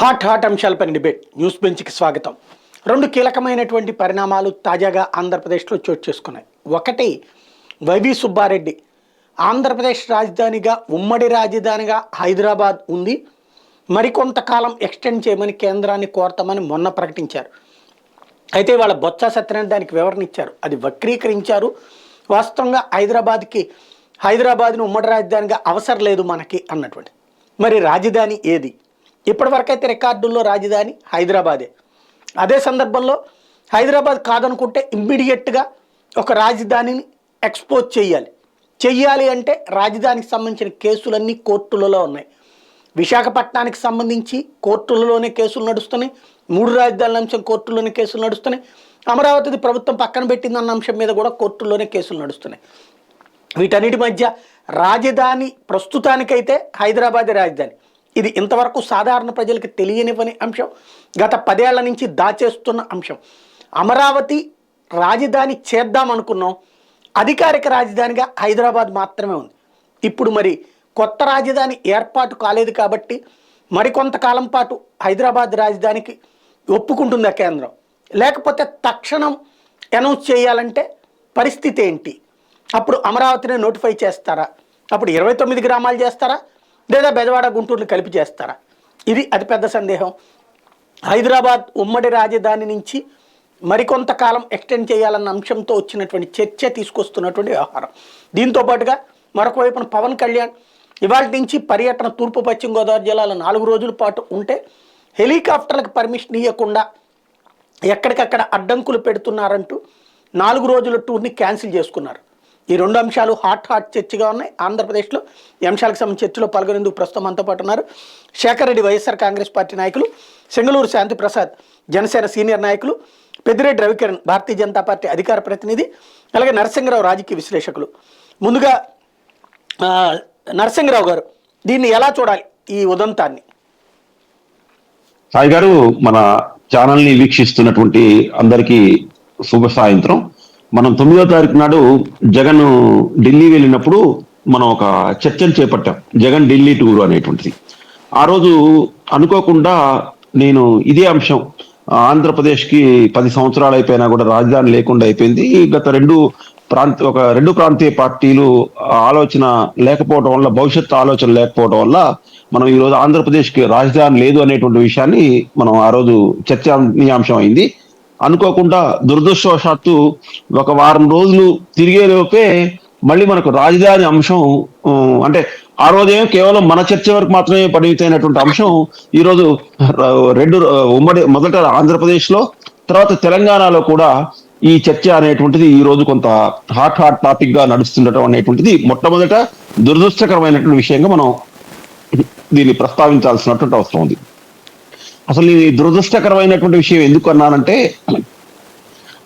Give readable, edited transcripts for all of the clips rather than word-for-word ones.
Hot అంశాలపై debate news బెంచ్కి స్వాగతం. రెండు కీలకమైనటువంటి పరిణామాలు తాజాగా ఆంధ్రప్రదేశ్లో చోటు చేసుకున్నాయి. ఒకటి, వైవి సుబ్బారెడ్డి ఆంధ్రప్రదేశ్ రాజధానిగా ఉమ్మడి రాజధానిగా హైదరాబాద్ ఉంది, మరికొంతకాలం ఎక్స్టెండ్ చేయమని కేంద్రాన్ని కోరతామని మొన్న ప్రకటించారు. అయితే వాళ్ళ బొత్స సత్యనారాయణ దానికి వివరణ ఇచ్చారు, అది వక్రీకరించారు. వాస్తవంగా హైదరాబాద్ను ఉమ్మడి రాజధానిగా అవసరం లేదు మనకి అన్నటువంటి. మరి రాజధాని ఏది? ఇప్పటివరకైతే రికార్డుల్లో రాజధాని హైదరాబాదే. అదే సందర్భంలో హైదరాబాద్ కాదనుకుంటే ఇమ్మీడియట్గా ఒక రాజధానిని ఎక్స్పోజ్ చెయ్యాలి అంటే రాజధానికి సంబంధించిన కేసులన్నీ కోర్టులలో ఉన్నాయి. విశాఖపట్నానికి సంబంధించి కోర్టులలోనే కేసులు నడుస్తున్నాయి. 3 రాజధానుల అంశం కోర్టుల్లోనే కేసులు నడుస్తున్నాయి. అమరావతి ప్రభుత్వం పక్కన పెట్టిందన్న అంశం మీద కూడా కోర్టుల్లోనే కేసులు నడుస్తున్నాయి. వీటన్నిటి మధ్య రాజధాని ప్రస్తుతానికైతే హైదరాబాదే రాజధాని. ఇది ఇంతవరకు సాధారణ ప్రజలకు తెలియనివ్వని అంశం, గత 10 ఏళ్ల నుంచి దాచేస్తున్న అంశం. అమరావతి రాజధాని చేద్దామనుకున్నాం, అధికారిక రాజధానిగా హైదరాబాద్ మాత్రమే ఉంది. ఇప్పుడు మరి కొత్త రాజధాని ఏర్పాటు కాలేదు కాబట్టి మరికొంతకాలం పాటు హైదరాబాద్ రాజధానికి ఒప్పుకుంటుందా కేంద్రం? లేకపోతే తక్షణం అనౌన్స్ చేయాలంటే పరిస్థితి ఏంటి? అప్పుడు అమరావతిని నోటిఫై చేస్తారా? అప్పుడు 29 గ్రామాలు చేస్తారా? లేదా బెజవాడ గుంటూరుని కలిపి చేస్తారా? ఇది అతిపెద్ద సందేహం. హైదరాబాద్ ఉమ్మడి రాజధాని నుంచి మరికొంతకాలం ఎక్స్టెండ్ చేయాలన్న అంశంతో వచ్చినటువంటి చర్చ తీసుకొస్తున్నటువంటి వ్యవహారం. దీంతో పాటుగా మరొక వైపున పవన్ కళ్యాణ్ ఇవాళ నుంచి పర్యటన తూర్పు పశ్చిమ గోదావరి జిల్లాలో 4 రోజుల పాటు ఉంటే హెలికాప్టర్లకు పర్మిషన్ ఇవ్వకుండా ఎక్కడికక్కడ అడ్డంకులు పెడుతున్నారంటూ 4 రోజుల టూర్ని క్యాన్సిల్ చేసుకున్నారు. ఈ 2 అంశాలు హాట్ చర్చగా ఉన్నాయి ఆంధ్రప్రదేశ్లో. ఈ అంశాలకు సంబంధించి చర్చలో పాల్గొనేందుకు ప్రస్తుతం మనతో పాటు ఉన్నారు శేఖర్ రెడ్డి, వైఎస్ఆర్ కాంగ్రెస్ పార్టీ నాయకులు, సెంగళూరు శాంతిప్రసాద్, జనసేన సీనియర్ నాయకులు, పెద్దిరెడ్డి రవికిరణ్, భారతీయ జనతా పార్టీ అధికార ప్రతినిధి, అలాగే నరసింహరావు, రాజకీయ విశ్లేషకులు. ముందుగా నరసింహరావు గారు, దీన్ని ఎలా చూడాలి ఈ ఉదంతాన్ని? సాయి గారు, మన ఛానల్ని వీక్షిస్తున్నటువంటి అందరికీ శుభ సాయంత్రం. మనం 9వ తారీఖు నాడు జగన్ ఢిల్లీ వెళ్ళినప్పుడు మనం ఒక చర్చను చేపట్టాం, జగన్ ఢిల్లీ టూర్ అనేటువంటిది. ఆ రోజు అనుకోకుండా నేను ఇదే అంశం, ఆంధ్రప్రదేశ్కి 10 సంవత్సరాలు అయిపోయినా కూడా రాజధాని లేకుండా అయిపోయింది. గత రెండు ప్రాంతీయ పార్టీలు ఆలోచన లేకపోవడం వల్ల, భవిష్యత్తు ఆలోచన లేకపోవడం వల్ల మనం ఈరోజు ఆంధ్రప్రదేశ్కి రాజధాని లేదు అనేటువంటి విషయాన్ని మనం ఆ రోజు చర్చనీయాంశం అయింది. అనుకోకుండా దురదృష్టవశాత్తు ఒక వారం రోజులు తిరిగేలోపే మళ్ళీ మనకు రాజధాని అంశం, అంటే ఆ రోజేం కేవలం మన చర్చ వరకు మాత్రమే పరిమితమైనటువంటి అంశం ఈరోజు మొదట ఆంధ్రప్రదేశ్లో, తర్వాత తెలంగాణలో కూడా ఈ చర్చ అనేటువంటిది ఈ రోజు కొంత హాట్ టాపిక్ గా నడుస్తుండటం అనేటువంటిది మొట్టమొదట దురదృష్టకరమైనటువంటి విషయంగా మనం దీన్ని ప్రస్తావించాల్సినటువంటి అవసరం ఉంది. అసలు ఈ దురదృష్టకరమైనటువంటి విషయం ఎందుకు అన్నానంటే,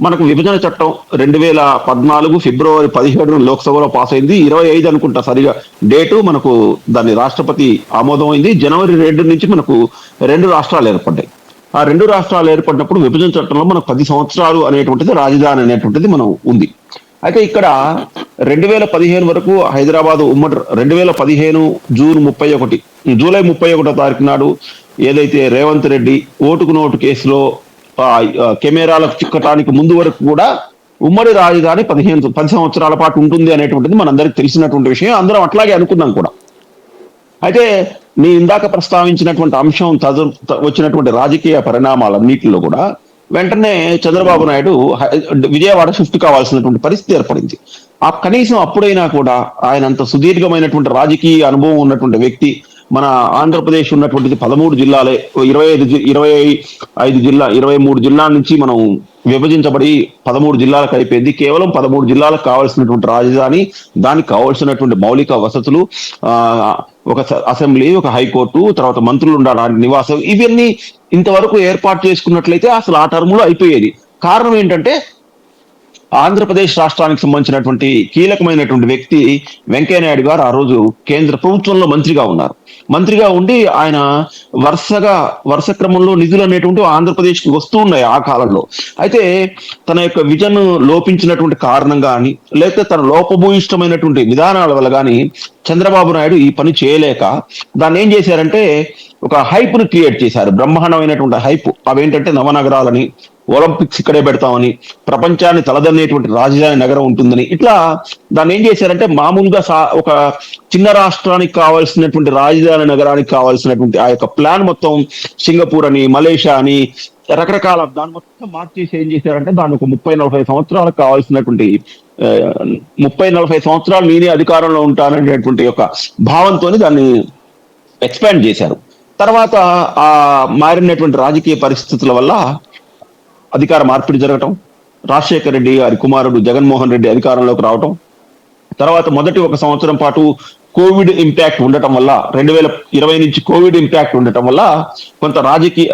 మనకు విభజన చట్టం 2014 ఫిబ్రవరి 17 లోక్సభలో పాస్ అయింది. 25 అనుకుంటా సరిగా డేటు, మనకు దాన్ని రాష్ట్రపతి ఆమోదం అయింది. జనవరి 2 నుంచి మనకు 2 రాష్ట్రాలు ఏర్పడ్డాయి. ఆ 2 రాష్ట్రాలు ఏర్పడినప్పుడు విభజన చట్టంలో మనకు 10 సంవత్సరాలు అనేటువంటిది రాజధాని అనేటువంటిది మనం ఉంది. అయితే ఇక్కడ 2015 వరకు హైదరాబాద్ ఉమ్మడి, 2015 జూలై 31వ తారీఖు నాడు ఏదైతే రేవంత్ రెడ్డి ఓటుకు నోటు కేసులో కెమెరాలకు చిక్కటానికి ముందు వరకు కూడా ఉమ్మడి రాజధాని 10 సంవత్సరాల పాటు ఉంటుంది అనేటువంటిది మనందరికి తెలిసినటువంటి విషయం. అందరం అట్లాగే అనుకున్నాం కూడా. అయితే నీ ఇందాక ప్రస్తావించినటువంటి అంశం వచ్చినటువంటి రాజకీయ పరిణామాలన్నింటిలో కూడా వెంటనే చంద్రబాబు నాయుడు విజయవాడ షిఫ్ట్ కావాల్సినటువంటి పరిస్థితి ఏర్పడింది. కనీసం అప్పుడైనా కూడా ఆయన అంత సుదీర్ఘమైనటువంటి రాజకీయ అనుభవం ఉన్నటువంటి వ్యక్తి, మన ఆంధ్రప్రదేశ్ ఉన్నటువంటిది 13 జిల్లాలే, 23 జిల్లాల నుంచి మనం విభజించబడి 13 జిల్లాలకు అయిపోయింది. కేవలం 13 జిల్లాలకు కావాల్సినటువంటి రాజధాని, దానికి కావాల్సినటువంటి మౌలిక వసతులు, ఒక అసెంబ్లీ, ఒక హైకోర్టు, తర్వాత మంత్రులు ఉండాలి, నివాసం, ఇవన్నీ ఇంతవరకు ఏర్పాటు చేసుకున్నట్లయితే అసలు ఆ టర్మ్ లో అయిపోయేది. కారణం ఏంటంటే ఆంధ్రప్రదేశ్ రాష్ట్రానికి సంబంధించినటువంటి కీలకమైనటువంటి వ్యక్తి వెంకయ్య నాయుడు గారు ఆ రోజు కేంద్ర ప్రభుత్వంలో మంత్రిగా ఉన్నారు. మంత్రిగా ఉండి ఆయన వరుస క్రమంలో నిధులు అనేటువంటి ఆంధ్రప్రదేశ్ కి వస్తూ ఉన్నాయి ఆ కాలంలో. అయితే తన యొక్క విజన్ లోపించినటువంటి కారణం కానీ, లేకపోతే తన లోపభూయిష్టమైనటువంటి విధానాల వల్ల కానీ చంద్రబాబు నాయుడు ఈ పని చేయలేక దాన్ని ఏం చేశారంటే ఒక హైప్ ను క్రియేట్ చేశారు. బ్రహ్మాండమైనటువంటి హైప్. అవేంటంటే నవనగరాలని, ఒలింపిక్స్ ఇక్కడే పెడతామని, ప్రపంచాన్ని తలదన్నేటువంటి రాజధాని నగరం ఉంటుందని, ఇట్లా దాన్ని ఏం చేశారంటే మామూలుగా ఒక చిన్న రాష్ట్రానికి కావాల్సినటువంటి రాజధాని నగరానికి కావాల్సినటువంటి ఆ యొక్క ప్లాన్ మొత్తం సింగపూర్ అని, మలేషియా అని రకరకాల దాన్ని మొత్తం మార్చేసి ఏం చేశారంటే దాన్ని ఒక 30-40 సంవత్సరాలకు కావాల్సినటువంటి 30-40 సంవత్సరాలు నేనే అధికారంలో ఉంటాననేటువంటి ఒక భావంతో దాన్ని ఎక్స్పాండ్ చేశారు. తర్వాత ఆ మారినటువంటి రాజకీయ పరిస్థితుల వల్ల అధికార మార్పిడి జరగటం, రాజశేఖర రెడ్డి గారి కుమారుడు జగన్మోహన్ రెడ్డి అధికారంలోకి రావటం, తర్వాత మొదటి 1 సంవత్సరం పాటు కోవిడ్ ఇంపాక్ట్ ఉండటం వల్ల 2020 నుంచి కోవిడ్ ఇంపాక్ట్ ఉండటం వల్ల కొంత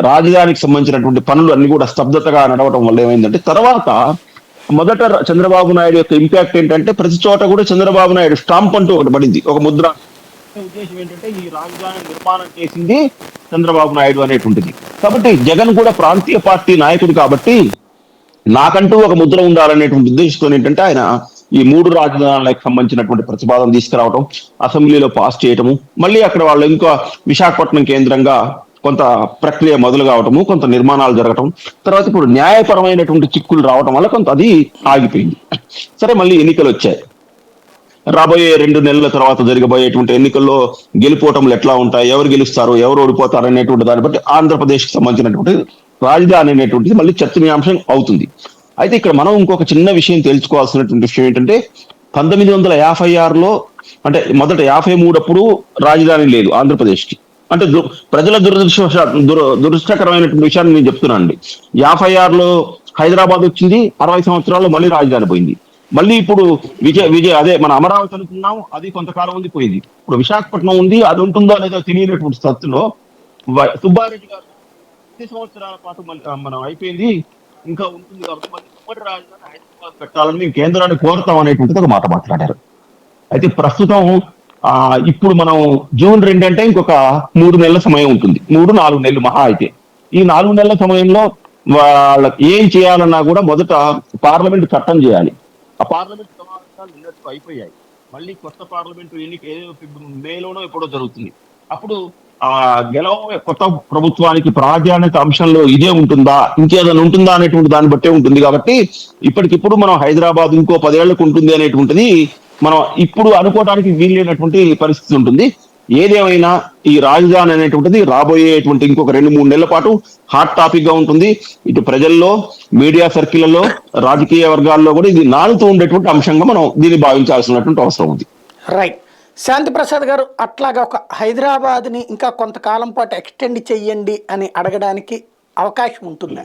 రాజధానికి సంబంధించినటువంటి పనులు అన్ని కూడా స్తబ్దతగా నడవటం వల్ల ఏమైందంటే తర్వాత మొదట చంద్రబాబు నాయుడు యొక్క ఇంపాక్ట్ ఏంటంటే ప్రతి చోట కూడా చంద్రబాబు నాయుడు స్టాంప్ అంటూ ఒకటి పడింది, ఒక ముద్ర. ఉద్దేశం ఏంటంటే ఈ రాజధాని నిర్మాణం చేసింది చంద్రబాబు నాయుడు అనేటువంటిది. కాబట్టి జగన్ కూడా ప్రాంతీయ పార్టీ నాయకుడు కాబట్టి నాకంటూ ఒక ముద్ర ఉండాలనేటువంటి ఉద్దేశంతో ఏంటంటే ఆయన ఈ 3 రాజధానులకు సంబంధించినటువంటి ప్రతిపాదన తీసుకురావటం, అసెంబ్లీలో పాస్ చేయటము, మళ్ళీ అక్కడ వాళ్ళు ఇంకా విశాఖపట్నం కేంద్రంగా కొంత ప్రక్రియ మొదలు కావటము, కొంత నిర్మాణాలు జరగటం, తర్వాత ఇప్పుడు న్యాయపరమైనటువంటి చిక్కులు రావటం వల్ల కొంత అది ఆగిపోయింది. సరే, మళ్ళీ ఎన్నికలు వచ్చాయి. రాబోయే 2 నెలల తర్వాత జరగబోయేటువంటి ఎన్నికల్లో గెలుపోవటంలు ఎట్లా ఉంటాయి, ఎవరు గెలుస్తారు, ఎవరు ఓడిపోతారు అనేటువంటి దాన్ని బట్టి ఆంధ్రప్రదేశ్ కి సంబంధించినటువంటి రాజధాని అనేటువంటిది మళ్ళీ చర్చనీయాంశం అవుతుంది. అయితే ఇక్కడ మనం ఇంకొక చిన్న విషయం తెలుసుకోవాల్సినటువంటి విషయం ఏంటంటే 1956లో అంటే మొదట 53 అప్పుడు రాజధాని లేదు ఆంధ్రప్రదేశ్ కి. అంటే ప్రజల దురదృష్టకరమైనటువంటి విషయాన్ని నేను చెప్తున్నానండి. 56లో హైదరాబాద్ వచ్చింది, 60 సంవత్సరాల్లో మళ్ళీ రాజధాని పోయింది. మళ్ళీ ఇప్పుడు విజయ్ అదే మన అమరావతి అనుకున్నాం, అది కొంతకాలం ఉంది పోయింది. ఇప్పుడు విశాఖపట్నం ఉంది, అది ఉంటుందో లేదో తెలియనటువంటి స్థితిలో సుబ్బారెడ్డి గారు 10 సంవత్సరాల పాటు మనం అయిపోయింది, ఇంకా ఉంటుంది కాబట్టి మళ్ళీ ఉమ్మడి రాజధాని హైదరాబాద్ పెట్టాలని మేము కేంద్రాన్ని కోరుతాం అనేటువంటిది ఒక మాట మాట్లాడారు. అయితే ప్రస్తుతం ఇప్పుడు మనం జూన్ 2 అంటే ఇంకొక 3 నెలల సమయం ఉంటుంది, 3-4 నెలలు మహా అయితే. ఈ 4 నెలల సమయంలో వాళ్ళకి ఏం చేయాలన్నా కూడా మొదట పార్లమెంట్ చట్టం చేయాలి. ఆ పార్లమెంట్ సమావేశాలు నిన్నటితో అయిపోయాయి. మళ్ళీ కొత్త పార్లమెంటు ఎన్నిక ఏదో మేలోనో ఎప్పుడో జరుగుతుంది. అప్పుడు కొత్త ప్రభుత్వానికి ప్రాధాన్యత అంశంలో ఇదే ఉంటుందా, ఇంకేదైనా ఉంటుందా అనేటువంటి దాన్ని బట్టే ఉంటుంది. కాబట్టి ఇప్పటికిప్పుడు మనం హైదరాబాద్ ఇంకో 10 ఏళ్లకు ఉంటుంది అనేటువంటిది మనం ఇప్పుడు అనుకోవడానికి వీలైనటువంటి పరిస్థితి ఉంటుంది. ఏదేమైనా ఈ రాజధాని అనేటువంటిది రాబోయేటువంటి ఇంకొక 2-3 నెలల పాటు హాట్ టాపిక్ గా ఉంటుంది. ఇటు ప్రజల్లో, మీడియా సర్కిళ్లలో, రాజకీయ వర్గాల్లో కూడా ఇది నానుతూ ఉండేటువంటి అంశంగా మనం దీన్ని భావించాల్సినటువంటి అవసరం ఉంది. రైట్. శాంతి ప్రసాద్ గారు, అట్లాగా ఒక హైదరాబాద్ని ఇంకా కొంతకాలం పాటు ఎక్స్టెండ్ చెయ్యండి అని అడగడానికి అవకాశం ఉంటుందా?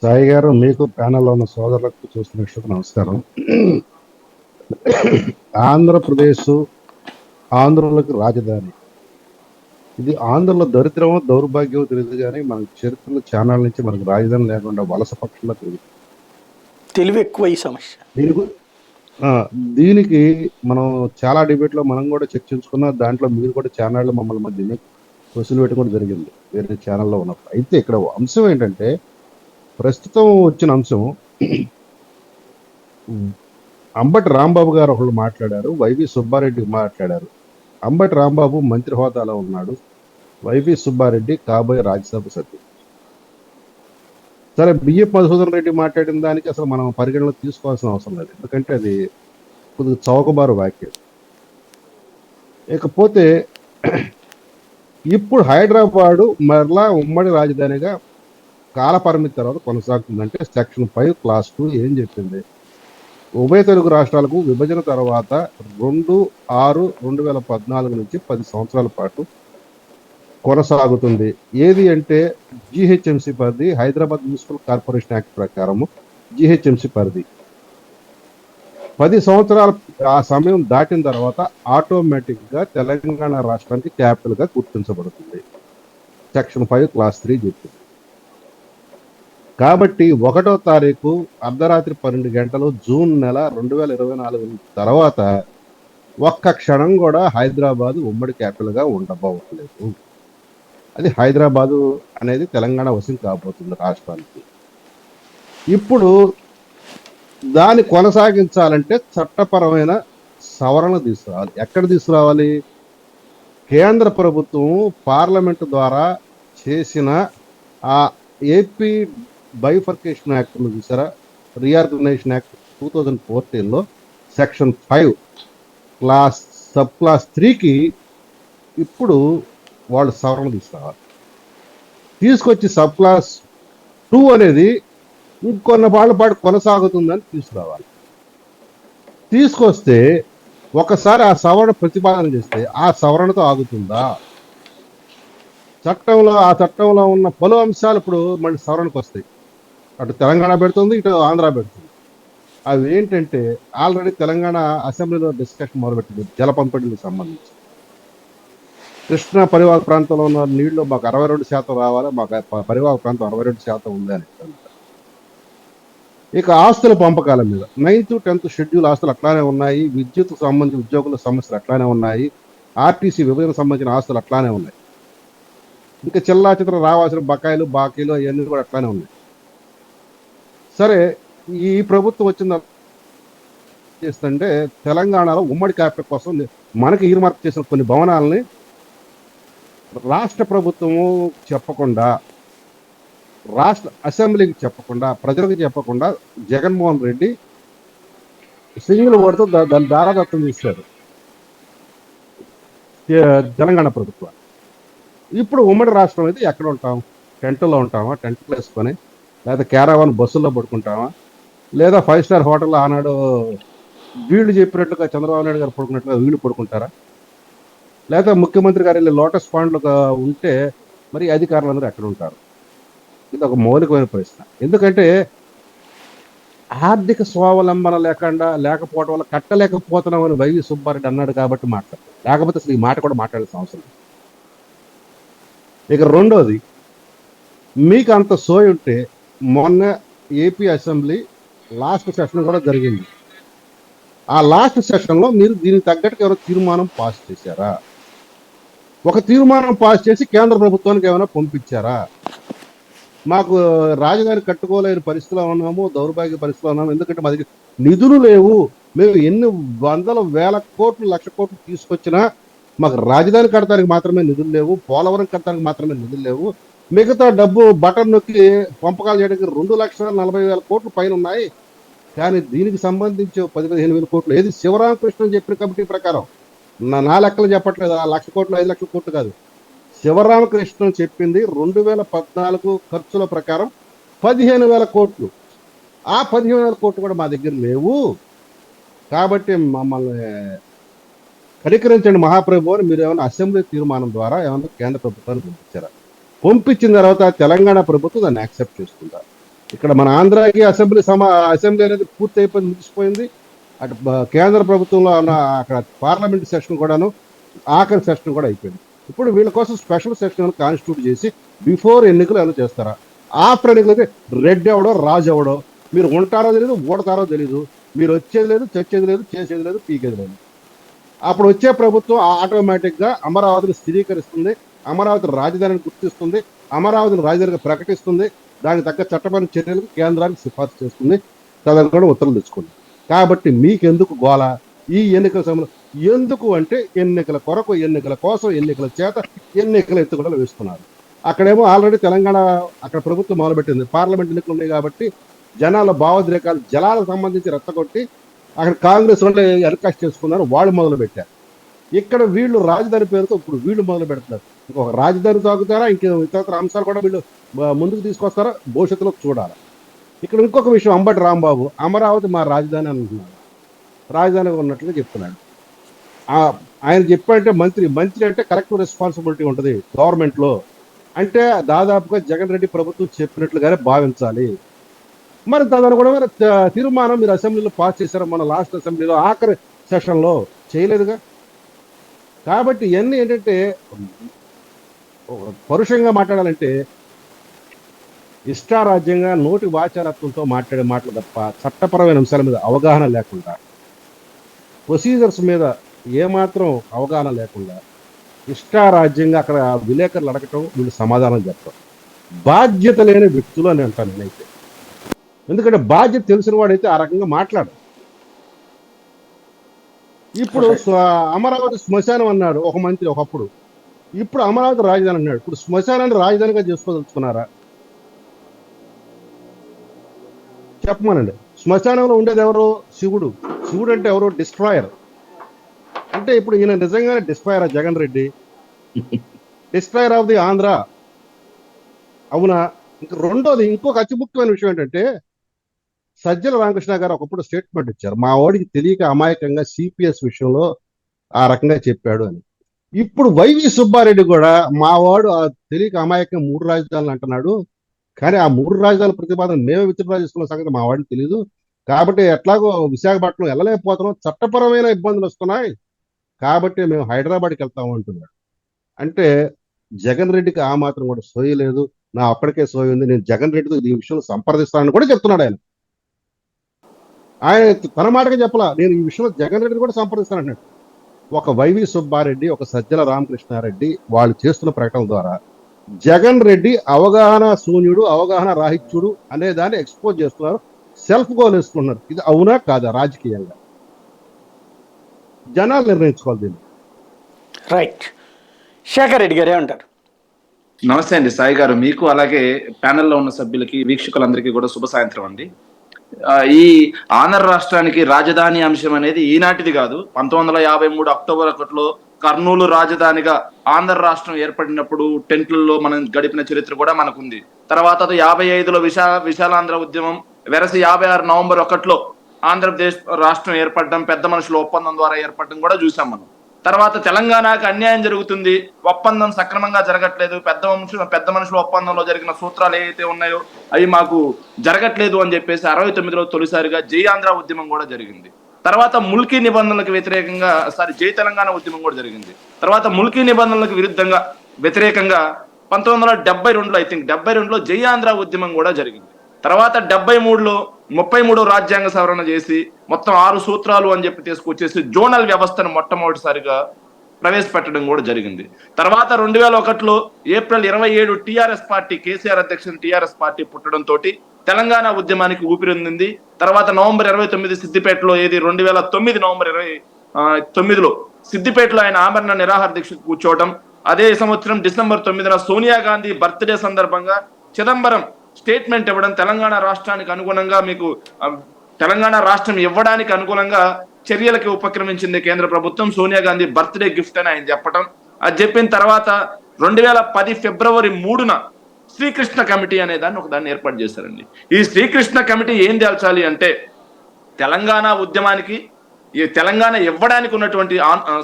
సాయి గారు, మీకు ప్యానల్లో ఉన్న సోదరులకు చూస్తున్నట్టు నమస్కారం. ఆంధ్రప్రదేశ్ ఆంధ్రులకు రాజధాని, ఇది ఆంధ్రుల దరిద్రమో దౌర్భాగ్యమో తెలియదు కానీ మన చరిత్రలో ఛానల్ నుంచి మనకు రాజధాని లేకుండా వలస పక్షంలో తెలివి ఎక్కువ ఈ సమస్య. దీనికి మనం చాలా డిబేట్లో మనం కూడా చర్చించుకున్నాం. దాంట్లో మీరు కూడా ఛానళ్ళు మమ్మల్ని మధ్యని క్వశ్చన్ పెట్టుకోవడం జరిగింది వేరే ఛానల్లో ఉన్నప్పుడు. అయితే ఇక్కడ అంశం ఏంటంటే ప్రస్తుతం వచ్చిన అంశం, అంబటి రాంబాబు గారు ఒకళ్ళు మాట్లాడారు, వైవి సుబ్బారెడ్డి మాట్లాడారు. అంబటి రాంబాబు మంత్రి హోదాలో ఉన్నాడు, వైవి సుబ్బారెడ్డి కాబోయే రాజ్యసభ సభ్యుడు. సరే, బిఎఫ్ మధుసూదన్ రెడ్డి మాట్లాడిన దానికి అసలు మనం పరిగణలో తీసుకోవాల్సిన అవసరం లేదు, ఎందుకంటే అది కొద్దిగా చౌకబారు వ్యాఖ్య. ఇకపోతే ఇప్పుడు హైదరాబాదు మరలా ఉమ్మడి రాజధానిగా కాల పరిమితి తర్వాత కొనసాగుతుందంటే సెక్షన్ 5 క్లాస్ 2 ఏం చెప్పింది? ఉభయ తెలుగు రాష్ట్రాలకు విభజన తర్వాత 2/6/2014 నుంచి 10 సంవత్సరాల పాటు కొనసాగుతుంది. ఏది అంటే జిహెచ్ఎంసీ పరిధి, హైదరాబాద్ మున్సిపల్ కార్పొరేషన్ యాక్ట్ ప్రకారము జిహెచ్ఎంసీ పరిధి 10 సంవత్సరాల ఆ సమయం దాటిన తర్వాత ఆటోమేటిక్ గా తెలంగాణ రాష్ట్రానికి క్యాపిటల్ గా గుర్తించబడుతుంది. సెక్షన్ 5 క్లాస్ 3 చెప్తుంది. కాబట్టి 1వ తారీఖు అర్ధరాత్రి 12 గంటలు జూన్ నెల 2024 తర్వాత ఒక్క క్షణం కూడా హైదరాబాద్ ఉమ్మడి క్యాపిటల్గా ఉండబోవట్లేదు. అది హైదరాబాదు అనేది తెలంగాణ వశం కాబోతుంది రాష్ట్రానికి. ఇప్పుడు దాన్ని కొనసాగించాలంటే చట్టపరమైన సవరణ తీసుకురావాలి. ఎక్కడ తీసుకురావాలి? కేంద్ర ప్రభుత్వం పార్లమెంటు ద్వారా చేసిన ఆ ఏపీ బైఫర్కేషన్ యాక్ట్ చూసారా, రీఆర్గనైజేషన్ యాక్ట్ 2014లో సెక్షన్ 5 సబ్ క్లాస్ 3కి ఇప్పుడు వాళ్ళు సవరణ తీసుకురావాలి. తీసుకొచ్చి సబ్ క్లాస్ 2 అనేది ఇంకొన్న వాళ్ళ పాటు కొనసాగుతుందని తీసుకురావాలి. తీసుకొస్తే ఒకసారి ఆ సవరణ ప్రతిపాదన చేస్తే ఆ సవరణతో ఆగుతుందా? ఆ చట్టంలో ఉన్న పలు అంశాలు ఇప్పుడు మళ్ళీ సవరణకు వస్తాయి. అటు తెలంగాణ పెడుతుంది, ఇటు ఆంధ్ర పెడుతుంది. అవి ఏంటంటే ఆల్రెడీ తెలంగాణ అసెంబ్లీలో డిస్కషన్ మొదలుపెట్టింది జల పంపిణీకి సంబంధించి. కృష్ణా పరివాహక ప్రాంతంలో ఉన్న నీళ్లు మాకు 62% రావాలి, మాకు పరివాహక ప్రాంతం 62% ఉంది అని. ఇక ఆస్తుల పంపకాల మీద 9th, 10th షెడ్యూల్ ఆస్తులు అట్లానే ఉన్నాయి. విద్యుత్ సంబంధించిన ఉద్యోగుల సమస్యలు అట్లానే ఉన్నాయి. ఆర్టీసీ విభజన సంబంధించిన ఆస్తులు అట్లానే ఉన్నాయి. ఇంకా చిల్లా చిత్ర రావాల్సిన బాకీలు అవన్నీ కూడా అట్లానే ఉన్నాయి. సరే, ఈ ప్రభుత్వం వచ్చింది చేస్తుంటే తెలంగాణలో ఉమ్మడి క్యాపిటల్ కోసం మనకి ఈర్మార్క్ చేసిన కొన్ని భవనాలని రాష్ట్ర ప్రభుత్వము చెప్పకుండా, రాష్ట్ర అసెంబ్లీకి చెప్పకుండా, ప్రజలకు చెప్పకుండా జగన్మోహన్ రెడ్డి సింగిల్ ఓటుతో దాన్ని దారాదత్తం చేశారు తెలంగాణ ప్రభుత్వం. ఇప్పుడు ఉమ్మడి రాష్ట్రం అయితే ఎక్కడ ఉంటాం? టెంట్లో ఉంటామా? టెంట్లు వేసుకొని, లేదా క్యారావాన్ బస్సుల్లో పడుకుంటామా? లేదా 5 స్టార్ హోటల్లో ఆనాడు వీళ్ళు చెప్పినట్లుగా చంద్రబాబు నాయుడు గారు పడుకున్నట్లుగా వీళ్ళు పడుకుంటారా? లేదా ముఖ్యమంత్రి గారు వెళ్ళి లోటస్ పాండ్లు ఉంటే మరి అధికారులందరూ ఎక్కడ ఉంటారు? ఇది ఒక మౌలికమైన ప్రశ్న. ఎందుకంటే ఆర్థిక స్వావలంబన లేకపోవడం వల్ల కట్టలేకపోతున్నామని వైవి సుబ్బారెడ్డి అన్నాడు కాబట్టి మాట్లాడతారు. లేకపోతే అసలు ఈ మాట కూడా మాట్లాడాల్సిన అవసరం లేదు. ఇక రెండోది, మీకు అంత సోయి ఉంటే మొన్న ఏపీ అసెంబ్లీ లాస్ట్ సెషన్ కూడా జరిగింది. ఆ లాస్ట్ సెషన్లో మీరు దీనికి తగ్గట్టుగా ఎవరో తీర్మానం పాస్ చేశారా? ఒక తీర్మానం పాస్ చేసి కేంద్ర ప్రభుత్వానికి ఏమైనా పంపించారా? మాకు రాజధాని కట్టుకోలేని పరిస్థితిలో ఉన్నాము, దౌర్భాగ్య పరిస్థితిలో ఉన్నాము, ఎందుకంటే మా దగ్గర నిధులు లేవు, మేము ఎన్ని వందల వేల కోట్లు, లక్ష కోట్లు తీసుకొచ్చినా మాకు రాజధాని కట్టడానికి మాత్రమే నిధులు లేవు, పోలవరం కట్టడానికి మాత్రమే నిధులు లేవు, మిగతా డబ్బు బటన్ నొక్కి పంపకాలు చేయడానికి 2,40,000 కోట్లు పైన ఉన్నాయి. కానీ దీనికి సంబంధించి 10-15 వేల కోట్లు ఏది శివరామకృష్ణ చెప్పిన కమిటీ ప్రకారం, నా లెక్కలు చెప్పట్లేదు, 1,00,000 కోట్లు 5,00,000 కోట్లు కాదు, శివరామకృష్ణ చెప్పింది 2014 ఖర్చుల ప్రకారం 15,000 కోట్లు. ఆ 15,000 కోట్లు కూడా మా దగ్గర లేవు. కాబట్టి మమ్మల్ని కనికరించండి మహాప్రభు అని మీరు ఏమైనా అసెంబ్లీ తీర్మానం ద్వారా ఏమైనా కేంద్ర ప్రభుత్వాన్ని పంపించారా? పంపించిన తర్వాత తెలంగాణ ప్రభుత్వం దాన్ని యాక్సెప్ట్ చేస్తుందా? ఇక్కడ మన ఆంధ్రాకి అసెంబ్లీ అనేది పూర్తి అయిపోయింది, ముగిసిపోయింది. అటు కేంద్ర ప్రభుత్వంలో ఉన్న అక్కడ పార్లమెంట్ సెషన్ కూడాను ఆఖరి సెషన్ కూడా అయిపోయింది. ఇప్పుడు వీళ్ళ కోసం స్పెషల్ సెషన్ కాన్స్టిట్యూట్ చేసి బిఫోర్ ఎన్నికలు ఏమైనా చేస్తారా? ఆఫ్టర్ ఎన్నికలు అయితే రెడ్ ఎవడో రాజు ఎవడో, మీరు ఉంటారో తెలియదు, ఓడతారో తెలీదు, మీరు వచ్చేది లేదు, చచ్చేది లేదు, చేసేది లేదు, పీకేది లేదు. అప్పుడు వచ్చే ప్రభుత్వం ఆటోమేటిక్గా అమరావతిని స్థిరీకరిస్తుంది, అమరావతి రాజధానిని గుర్తిస్తుంది, అమరావతిని రాజధానిగా ప్రకటిస్తుంది, దానికి తగ్గ చట్టపరమైన చర్యలకు కేంద్రానికి సిఫార్సు చేస్తుంది, తదనుగుణ ఉత్తర్వులు తెచ్చుకుంది. కాబట్టి మీకెందుకు గోల ఈ ఎన్నికల సమయంలో? ఎందుకు అంటే ఎన్నికల కొరకు, ఎన్నికల కోసం, ఎన్నికల చేత ఎన్నికల ఎత్తుగడలు వేస్తున్నారు. అక్కడేమో ఆల్రెడీ తెలంగాణ అక్కడ ప్రభుత్వం మొదలుపెట్టింది, పార్లమెంట్ ఎన్నికలు ఉన్నాయి కాబట్టి జనాల భావోద్రేకాలు, జలాలకు సంబంధించి రెచ్చగొట్టి అక్కడ కాంగ్రెస్ వాళ్ళు ఎన్కాస్ట్ చేసుకున్నారు, వాళ్ళు మొదలు పెట్టారు. ఇక్కడ వీళ్ళు రాజధాని పేరుతో ఇప్పుడు వీళ్ళు మొదలు పెడుతున్నారు. ఇంకొక రాజధాని తాగుతారా, ఇతర అంశాలు కూడా వీళ్ళు ముందుకు తీసుకొస్తారా, భవిష్యత్తులో చూడాలి. ఇక్కడ ఇంకొక విషయం, అంబటి రాంబాబు అమరావతి మా రాజధాని అంటున్నాడు, రాజధాని ఉన్నట్లుగా చెప్తున్నాడు. ఆయన చెప్పాడంటే మంత్రి అంటే కరెక్ట్ రెస్పాన్సిబిలిటీ ఉంటుంది గవర్నమెంట్లో, అంటే దాదాపుగా జగన్ రెడ్డి ప్రభుత్వం చెప్పినట్లుగానే భావించాలి. మరి తదనుగుణమైన తీర్మానం మీరు అసెంబ్లీలో పాస్ చేశారు, మన లాస్ట్ అసెంబ్లీలో ఆఖరి సెషన్లో చేయలేదుగా. కాబట్టి ఇవన్నీ ఏంటంటే పరుషంగా మాట్లాడాలంటే ఇష్టారాజ్యంగా నోటి వాచారత్వంతో మాట్లాడే మాటలు తప్ప చట్టపరమైన అంశాల మీద అవగాహన లేకుండా, ప్రొసీజర్స్ మీద ఏమాత్రం అవగాహన లేకుండా ఇష్టారాజ్యంగా అక్కడ విలేకరులు అడగటం, వీళ్ళు సమాధానం చెప్పడం బాధ్యత లేని వ్యక్తులు అని అంటాను నేనైతే. ఎందుకంటే బాధ్యత తెలిసిన వాడైతే ఆ రకంగా మాట్లాడు. ఇప్పుడు అమరావతి శ్మశానం అన్నాడు ఒక మంత్రి ఒకప్పుడు, ఇప్పుడు అమరావతి రాజధాని అన్నాడు. ఇప్పుడు శ్మశానాన్ని రాజధానిగా చేసుకోదలుచుకున్నారా చెప్పమనండి. శ్మశానంలో ఉండేది ఎవరు? శివుడు. శివుడు అంటే ఎవరు? డిస్ట్రాయర్. అంటే ఇప్పుడు ఈయన నిజంగానే destroyer Jagan Reddy, destroyer of the Andhra, అవునా? ఇంకా రెండోది ఇంకొక అతి ముఖ్యమైన విషయం ఏంటంటే, సజ్జల రామకృష్ణ గారు ఒకప్పుడు స్టేట్మెంట్ ఇచ్చారు, మా వాడికి తెలియక అమాయకంగా సిపిఎస్ విషయంలో ఆ రకంగా చెప్పాడు అని. ఇప్పుడు వైవి సుబ్బారెడ్డి కూడా మా వాడు తెలియక అమాయకంగా 3 రాజధానులు అంటున్నాడు, కానీ ఆ 3 రాజధానుల ప్రతిపాదన మేమే విత్డ్రా చేసుకున్న సంగతి మా వాడికి తెలియదు, కాబట్టి ఎట్లాగో విశాఖపట్నం వెళ్ళలేకపోతున్నాం, చట్టపరమైన ఇబ్బందులు వస్తున్నాయి, కాబట్టి మేము హైదరాబాద్కి వెళ్తాము అంటున్నాడు. అంటే జగన్ రెడ్డికి ఆ మాత్రం కూడా సోయి లేదు. నా అప్పటికే సోయి ఉంది, నేను జగన్ రెడ్డితో ఈ విషయంలో సంప్రదిస్తానని కూడా చెప్తున్నాడు ఆయన. ఆయన తన మాటగా చెప్పలా, నేను ఈ విషయంలో జగన్ రెడ్డిని కూడా సంప్రదిస్తానంటున్నాడు. ఒక వైవి సుబ్బారెడ్డి, ఒక సజ్జల రామకృష్ణారెడ్డి వాళ్ళు చేస్తున్న ప్రకటన ద్వారా జగన్ రెడ్డి అవగాహన శూన్యుడు, అవగాహన రాహిత్యుడు అనే దాన్ని ఎక్స్పోజ్ చేస్తున్నారు, సెల్ఫ్ గోల్ వేసుకుంటున్నారు. ఇది అవునా కాదా? రాజకీయంగా జనాలు నిర్ణయించుకోవాలి దీన్ని. రైట్. శేఖర్ రెడ్డి గారు ఏమంటారు? నమస్తే అండి సాయి గారు, మీకు అలాగే ప్యానెల్లో ఉన్న సభ్యులకి వీక్షకులందరికీ కూడా శుభ సాయంత్రం అండి. ఈ ఆంధ్ర రాష్ట్రానికి రాజధాని అంశం అనేది ఈనాటిది కాదు. 1953 అక్టోబర్ 1 కర్నూలు రాజధానిగా ఆంధ్ర రాష్ట్రం ఏర్పడినప్పుడు టెంట్లలో మనం గడిపిన చరిత్ర కూడా మనకుంది. తర్వాత 55లో విశాలాంధ్ర ఉద్యమం, వెరసి 56 నవంబర్ 1 ఆంధ్రప్రదేశ్ రాష్ట్రం ఏర్పడడం, పెద్ద మనుషుల ఒప్పందం ద్వారా ఏర్పడడం కూడా చూసాం మనం. తర్వాత తెలంగాణకు అన్యాయం జరుగుతుంది, ఒప్పందం సక్రమంగా జరగట్లేదు, పెద్ద మనుషుల ఒప్పందంలో జరిగిన సూత్రాలు ఏవైతే ఉన్నాయో అవి మాకు జరగట్లేదు అని చెప్పేసి 69లో తొలిసారిగా జై ఆంధ్ర ఉద్యమం కూడా జరిగింది. తర్వాత ముల్కీ నిబంధనలకు వ్యతిరేకంగా జై తెలంగాణ ఉద్యమం కూడా జరిగింది. తర్వాత ముల్కీ నిబంధనలకు వ్యతిరేకంగా 1972లో 72లో జై ఆంధ్ర ఉద్యమం కూడా జరిగింది. తర్వాత 73లో 33 రాజ్యాంగ సవరణ చేసి మొత్తం 6 సూత్రాలు అని చెప్పి తీసుకొచ్చేసి జోనల్ వ్యవస్థను మొట్టమొదటిసారిగా ప్రవేశపెట్టడం కూడా జరిగింది. తర్వాత 2001లో ఏప్రిల్ 27 టిఆర్ఎస్ పార్టీ, కేసీఆర్ అధ్యక్షుడు టిఆర్ఎస్ పార్టీ పుట్టడంతో తెలంగాణ ఉద్యమానికి ఊపిరింది. తర్వాత నవంబర్ 29 సిద్దిపేటలో, 2009 నవంబర్ 29లో సిద్దిపేటలో ఆయన ఆమరణ నిరాహార దీక్ష కూర్చోవడం. అదే సంవత్సరం డిసెంబర్ 9న సోనియా గాంధీ బర్త్డే సందర్భంగా చిదంబరం స్టేట్మెంట్ ఇవ్వడం, తెలంగాణ రాష్ట్రానికి అనుగుణంగా మీకు తెలంగాణ రాష్ట్రం ఇవ్వడానికి అనుగుణంగా చర్యలకి ఉపక్రమించింది కేంద్ర ప్రభుత్వం, సోనియా గాంధీ బర్త్డే గిఫ్ట్ అని ఆయన చెప్పడం. అది చెప్పిన తర్వాత 2010 ఫిబ్రవరి 3న శ్రీకృష్ణ కమిటీ అనే దాన్ని ఏర్పాటు చేశారండి. ఈ శ్రీకృష్ణ కమిటీ ఏం తేల్చాలి అంటే, తెలంగాణ ఉద్యమానికి ఈ తెలంగాణ ఇవ్వడానికి ఉన్నటువంటి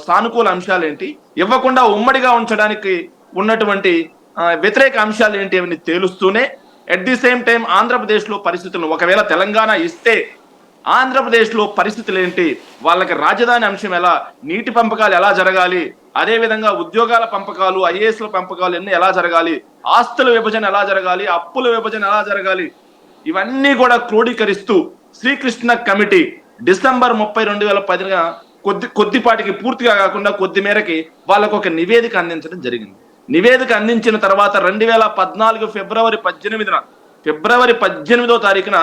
సానుకూల అంశాలు ఏంటి, ఇవ్వకుండా ఉమ్మడిగా ఉంచడానికి ఉన్నటువంటి వ్యతిరేక అంశాలు ఏంటి అని తేలుస్తూనే ఎట్ ది సేమ్ టైం ఆంధ్రప్రదేశ్లో పరిస్థితులను, ఒకవేళ తెలంగాణ ఇస్తే ఆంధ్రప్రదేశ్లో పరిస్థితులు ఏంటి, వాళ్ళకి రాజధాని అంశం ఎలా, నీటి పంపకాలు ఎలా జరగాలి, అదేవిధంగా ఉద్యోగాల పంపకాలు, ఐఏఎస్ల పంపకాలు అన్ని ఎలా జరగాలి, ఆస్తుల విభజన ఎలా జరగాలి, అప్పుల విభజన ఎలా జరగాలి, ఇవన్నీ కూడా క్రోడీకరిస్తూ శ్రీకృష్ణ కమిటీ డిసెంబర్ 30, 2010గా కొద్దిపాటికి పూర్తిగా కాకుండా కొద్ది మేరకి వాళ్ళకు ఒక నివేదిక అందించడం జరిగింది. నివేదిక అందించిన తర్వాత 2014 ఫిబ్రవరి 18వ తారీఖున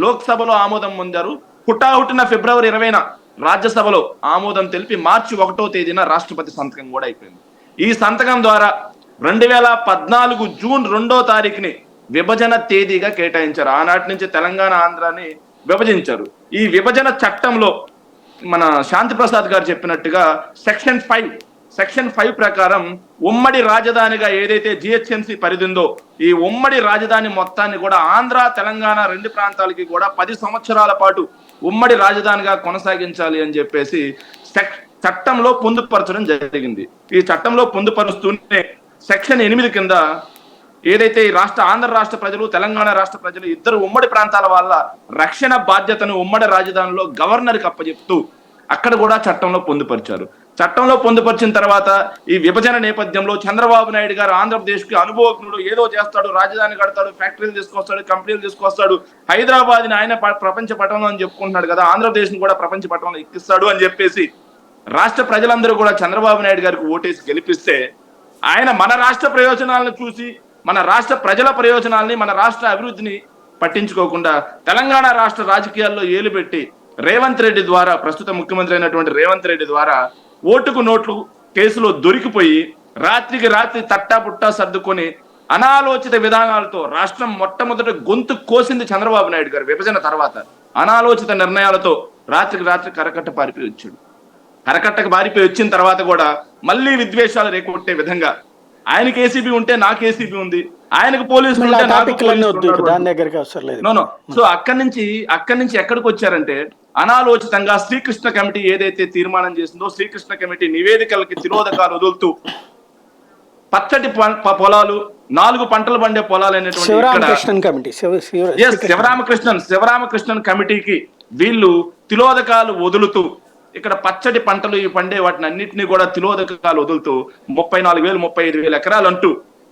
లోక్సభలో ఆమోదం పొందారు. హుటాహుటిన ఫిబ్రవరి 20న రాజ్యసభలో ఆమోదం తెలిపి మార్చి 1వ తేదీన రాష్ట్రపతి సంతకం కూడా అయిపోయింది. ఈ సంతకం ద్వారా 2014 జూన్ 2వ తారీఖుని విభజన తేదీగా కేటాయించారు. ఆనాటి నుంచి తెలంగాణ ఆంధ్రాని విభజించారు. ఈ విభజన చట్టంలో మన శాంతి ప్రసాద్ గారు చెప్పినట్టుగా సెక్షన్ 5 ప్రకారం ఉమ్మడి రాజధానిగా ఏదైతే జిహెచ్ఎంసీ పరిధిందో ఈ ఉమ్మడి రాజధాని మొత్తాన్ని కూడా ఆంధ్ర తెలంగాణ 2 ప్రాంతాలకి కూడా 10 సంవత్సరాల పాటు ఉమ్మడి రాజధానిగా కొనసాగించాలి అని చెప్పేసి చట్టంలో పొందుపరచడం జరిగింది. ఈ చట్టంలో పొందుపరుస్తూనే సెక్షన్ 8 కింద ఏదైతే ఆంధ్ర రాష్ట్ర ప్రజలు, తెలంగాణ రాష్ట్ర ప్రజలు ఇద్దరు ఉమ్మడి ప్రాంతాల వాళ్ళ రక్షణ బాధ్యతను ఉమ్మడి రాజధానిలో గవర్నర్కి అప్పచెప్తూ అక్కడ కూడా చట్టంలో పొందుపరిచారు. చట్టంలో పొందుపరిచిన తర్వాత ఈ విభజన నేపథ్యంలో చంద్రబాబు నాయుడు గారు ఆంధ్రప్రదేశ్కి అనుభవజ్ఞుడు, ఏదో చేస్తాడు, రాజధాని కడతాడు, ఫ్యాక్టరీలు తీసుకొస్తాడు, కంపెనీలు తీసుకొస్తాడు, హైదరాబాద్ని ఆయన ప్రపంచ పటంలో అని చెప్పుకుంటున్నాడు కదా, ఆంధ్రప్రదేశ్ని కూడా ప్రపంచ పటంలో ఎక్కిస్తాడు అని చెప్పేసి రాష్ట్ర ప్రజలందరూ కూడా చంద్రబాబు నాయుడు గారికి ఓటేసి గెలిపిస్తే ఆయన మన రాష్ట్ర ప్రయోజనాలను చూసి, మన రాష్ట్ర ప్రజల ప్రయోజనాలని, మన రాష్ట్ర అభివృద్ధిని పట్టించుకోకుండా తెలంగాణ రాష్ట్ర రాజకీయాల్లో ఏలు పెట్టి రేవంత్ రెడ్డి ద్వారా, ప్రస్తుత ముఖ్యమంత్రి అయినటువంటి రేవంత్ రెడ్డి ద్వారా ఓటుకు నోట్లు కేసులో దొరికిపోయి రాత్రికి రాత్రి తట్టా పుట్టా సర్దుకొని అనాలోచిత విధానాలతో రాష్ట్రం మొట్టమొదటి గొంతు కోసింది చంద్రబాబు నాయుడు గారు విభజన తర్వాత. అనాలోచిత నిర్ణయాలతో రాత్రికి రాత్రి కరకట్ట పారిపోయి వచ్చాడు. కరకట్టకు పారిపోయి వచ్చిన తర్వాత కూడా మళ్ళీ విద్వేషాలు రేకొట్టే విధంగా ఆయనకి ఏసీబీ ఉంటే నాకు ఏసీబీ ఉంది, ఆయనకు పోలీసులు ఉంటే నాకు సో అక్కడి నుంచి ఎక్కడికి వచ్చారంటే అనాలోచితంగా శ్రీకృష్ణ కమిటీ ఏదైతే తీర్మానం చేసిందో శ్రీకృష్ణ కమిటీ నివేదికలకి తిరోధకాలు వదులుతూ పచ్చటి పొలాలు, 4 పంటలు పండే పొలాలు అనేటువంటి శివరామకృష్ణన్ కమిటీకి వీళ్ళు తిలోదకాలు వదులుతూ ఇక్కడ పచ్చటి పంటలు ఈ పండే వాటిని అన్నింటినీ కూడా తిలోదకాలు వదులుతూ 34,000 35,000 ఎకరాలు అంటూ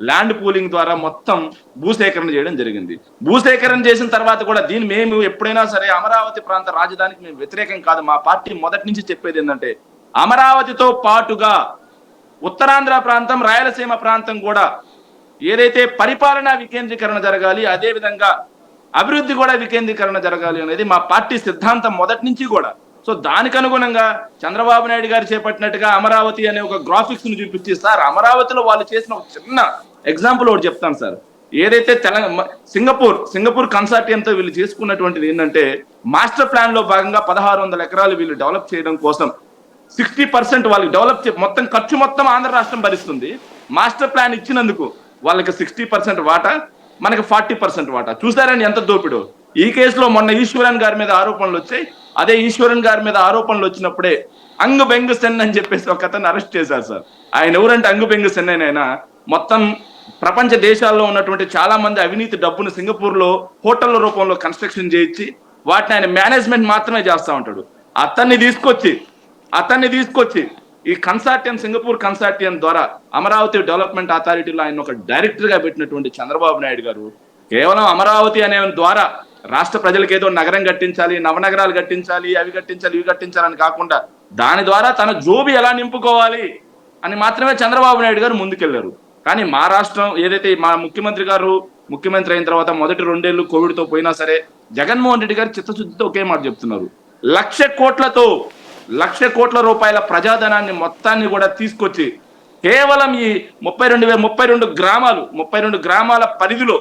ల్యాండ్ పూలింగ్ ద్వారా మొత్తం భూసేకరణ చేయడం జరిగింది. భూసేకరణ చేసిన తర్వాత కూడా దీన్ని మేము ఎప్పుడైనా సరే అమరావతి ప్రాంత రాజధానికి మేము వ్యతిరేకం కాదు. మా పార్టీ మొదటి నుంచి చెప్పేది ఏంటంటే అమరావతితో పాటుగా ఉత్తరాంధ్ర ప్రాంతం, రాయలసీమ ప్రాంతం కూడా ఏదైతే పరిపాలనా వికేంద్రీకరణ జరగాలి, అదే విధంగా అభివృద్ధి కూడా వికేంద్రీకరణ జరగాలి అనేది మా పార్టీ సిద్ధాంతం మొదటి నుంచి కూడా. సో దానికి అనుగుణంగా చంద్రబాబు నాయుడు గారు చేపట్టినట్టుగా అమరావతి అనే ఒక గ్రాఫిక్స్ ను చూపించి, సార్ అమరావతిలో వాళ్ళు చేసిన ఒక చిన్న ఎగ్జాంపుల్ ఒకటి చెప్తాను సార్. ఏదైతే సింగపూర్ కన్సార్టియంతో వీళ్ళు చేసుకున్నటువంటిది ఏంటంటే మాస్టర్ ప్లాన్ లో భాగంగా 1600 ఎకరాలు వీళ్ళు డెవలప్ చేయడం కోసం 60% వాళ్ళకి డెవలప్ మొత్తం ఖర్చు మొత్తం ఆంధ్ర రాష్ట్రం భరిస్తుంది. మాస్టర్ ప్లాన్ ఇచ్చినందుకు వాళ్ళకి 60% వాటా, మనకి 40% వాటా. చూసారని ఎంత దోపిడో. ఈ కేసులో మొన్న ఈశ్వరన్ గారి మీద ఆరోపణలు వచ్చాయి. అదే ఈశ్వరన్ గారి మీద ఆరోపణలు వచ్చినప్పుడే అంగు బెంగు సెన్ అని చెప్పేసి ఒక అతను అరెస్ట్ చేశారు సార్. ఆయన ఎవరంటే అంగు బెంగు సెన్ అయినా మొత్తం ప్రపంచ దేశాల్లో ఉన్నటువంటి చాలా మంది అవినీతి డబ్బును సింగపూర్ లో హోటళ్ల రూపంలో కన్స్ట్రక్షన్ చేయించి వాటిని ఆయన మేనేజ్మెంట్ మాత్రమే చేస్తా ఉంటాడు. అతన్ని తీసుకొచ్చి ఈ కన్సార్టియం, సింగపూర్ కన్సార్టియం ద్వారా అమరావతి డెవలప్మెంట్ అథారిటీలో ఆయన ఒక డైరెక్టర్ గా పెట్టినటువంటి చంద్రబాబు నాయుడు గారు కేవలం అమరావతి అనే ద్వారా రాష్ట్ర ప్రజలకు ఏదో నగరం కట్టించాలి, నవనగరాలు కట్టించాలి, అవి కట్టించాలి, ఇవి కట్టించాలని కాకుండా దాని ద్వారా తన జోబి ఎలా నింపుకోవాలి అని మాత్రమే చంద్రబాబు నాయుడు గారు ముందుకెళ్లారు. కానీ మా రాష్ట్రం ఏదైతే మా ముఖ్యమంత్రి అయిన తర్వాత మొదటి 2 ఏళ్ళు కోవిడ్ తో పోయినా సరే జగన్మోహన్ రెడ్డి గారు చిత్తశుద్ధితో ఒకే మాట చెప్తున్నారు. 1,00,00,000 కోట్ల రూపాయల ప్రజాధనాన్ని మొత్తాన్ని కూడా తీసుకొచ్చి కేవలం ఈ 32 గ్రామాల పరిధిలో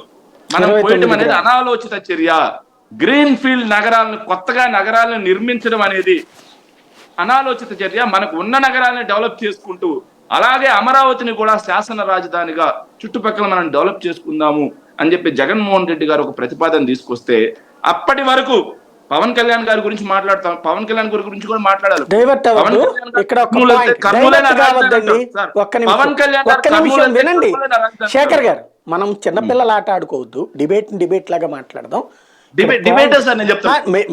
మనం పోయటం అనేది అనాలోచిత చర్య. గ్రీన్ ఫీల్డ్ కొత్తగా నగరాలను నిర్మించడం అనేది అనాలోచిత చర్య. మనకు ఉన్న నగరాలను డెవలప్ చేసుకుంటూ అలాగే అమరావతిని కూడా శాసన రాజధానిగా చుట్టుపక్కల మనం డెవలప్ చేసుకుందాము అని చెప్పి జగన్మోహన్ రెడ్డి గారు ఒక ప్రతిపాదన తీసుకొస్తే అప్పటి వరకు పవన్ కళ్యాణ్ గారి గురించి మాట్లాడతాం, పవన్ కళ్యాణ్ గారి గురించి కూడా మాట్లాడాలి. వినండి శేఖర్ గారు, మనం చిన్నపిల్లల ఆట ఆడుకోవద్దు, డిబేట్ లాగా మాట్లాడదాం.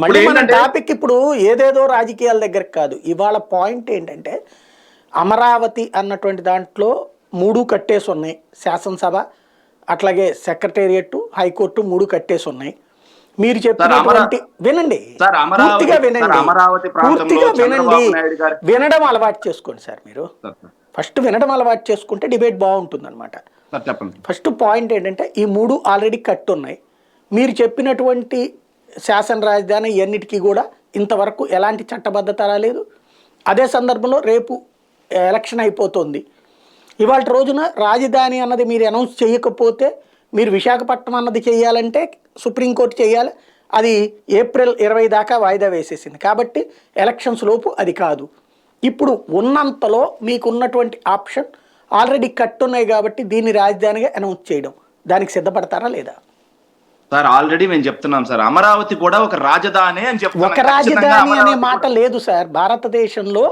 మళ్ళీ మన టాపిక్ ఇప్పుడు ఏదేదో రాజకీయాల దగ్గర కాదు. ఇవాళ పాయింట్ ఏంటంటే అమరావతి అన్నటువంటి దాంట్లో 3 కట్టేసి ఉన్నాయి. శాసనసభ అట్లాగే సెక్రటేరియట్, హైకోర్టు 3 కట్టేసి ఉన్నాయి. మీరు చెప్పినటువంటి వినండి, పూర్తిగా వినండి, వినడం అలవాటు చేసుకోండి సార్. మీరు ఫస్ట్ వినడం అలవాటు చేసుకుంటే డిబేట్ బాగుంటుంది అనమాట. ఫస్ట్ పాయింట్ ఏంటంటే ఈ 3 ఆల్రెడీ కట్టున్నాయి. మీరు చెప్పినటువంటి శాసన రాజధాని ఇవన్నిటికీ కూడా ఇంతవరకు ఎలాంటి చట్టబద్ధత రాలేదు. అదే సందర్భంలో రేపు ఎలక్షన్ అయిపోతుంది. ఇవాళ రోజున రాజధాని అన్నది మీరు అనౌన్స్ చేయకపోతే మీరు విశాఖపట్నం అన్నది చేయాలంటే సుప్రీంకోర్టు చేయాలి. అది ఏప్రిల్ 20 దాకా వాయిదా వేసేసింది. కాబట్టి ఎలక్షన్స్ లోపు అది కాదు. ఇప్పుడు ఉన్నంతలో మీకున్నటువంటి ఆప్షన్ ఆల్రెడీ కట్టున్నాయి కాబట్టి దీన్ని రాజధానిగా అనౌన్స్ చేయడం, దానికి సిద్ధపడతారా లేదా? సార్ ఆల్రెడీ మేము చెప్తున్నాం సార్, అమరావతి కూడా ఒక రాజధాని అని చెప్తున్నాం. ఒక రాజధాని అనే మాట లేదు సార్. భారతదేశంలో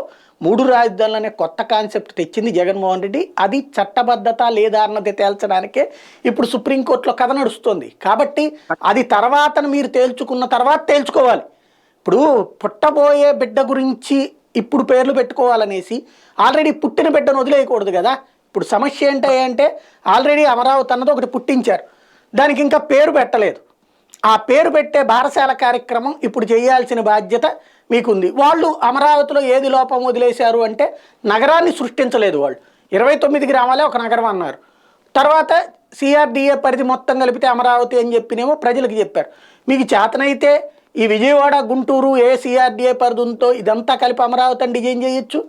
3 రాజధానులు అనే కొత్త కాన్సెప్ట్ తెచ్చింది జగన్మోహన్ రెడ్డి. అది చట్టబద్ధత లేదా అన్నది తేల్చడానికే ఇప్పుడు సుప్రీంకోర్టులో కథ నడుస్తుంది. కాబట్టి అది తర్వాత మీరు తేల్చుకున్న తర్వాత తేల్చుకోవాలి. ఇప్పుడు పుట్టబోయే బిడ్డ గురించి ఇప్పుడు పేర్లు పెట్టుకోవాలనేసి ఆల్రెడీ పుట్టిన బిడ్డను వదిలేయకూడదు కదా. ఇప్పుడు సమస్య ఏంటంటే ఆల్రెడీ అమరావతి అన్నది ఒకటి పుట్టించారు, దానికి ఇంకా పేరు పెట్టలేదు. ఆ పేరు పెట్టే బారసాల కార్యక్రమం ఇప్పుడు చేయాల్సిన బాధ్యత మీకుంది. వాళ్ళు అమరావతిలో ఏది లోపం వదిలేశారు అంటే నగరాన్ని సృష్టించలేదు. వాళ్ళు 29 గ్రామాలే ఒక నగరం అన్నారు. తర్వాత సిఆర్డిఏ పరిధి మొత్తం కలిపితే అమరావతి అని చెప్పినేమో ప్రజలకు చెప్పారు. మీకు చేతనైతే ఈ విజయవాడ గుంటూరు ఏ సిఆర్డిఏ పరిధి ఉందో ఇదంతా కలిపి అమరావతి అని డిజైన్ చేయొచ్చు.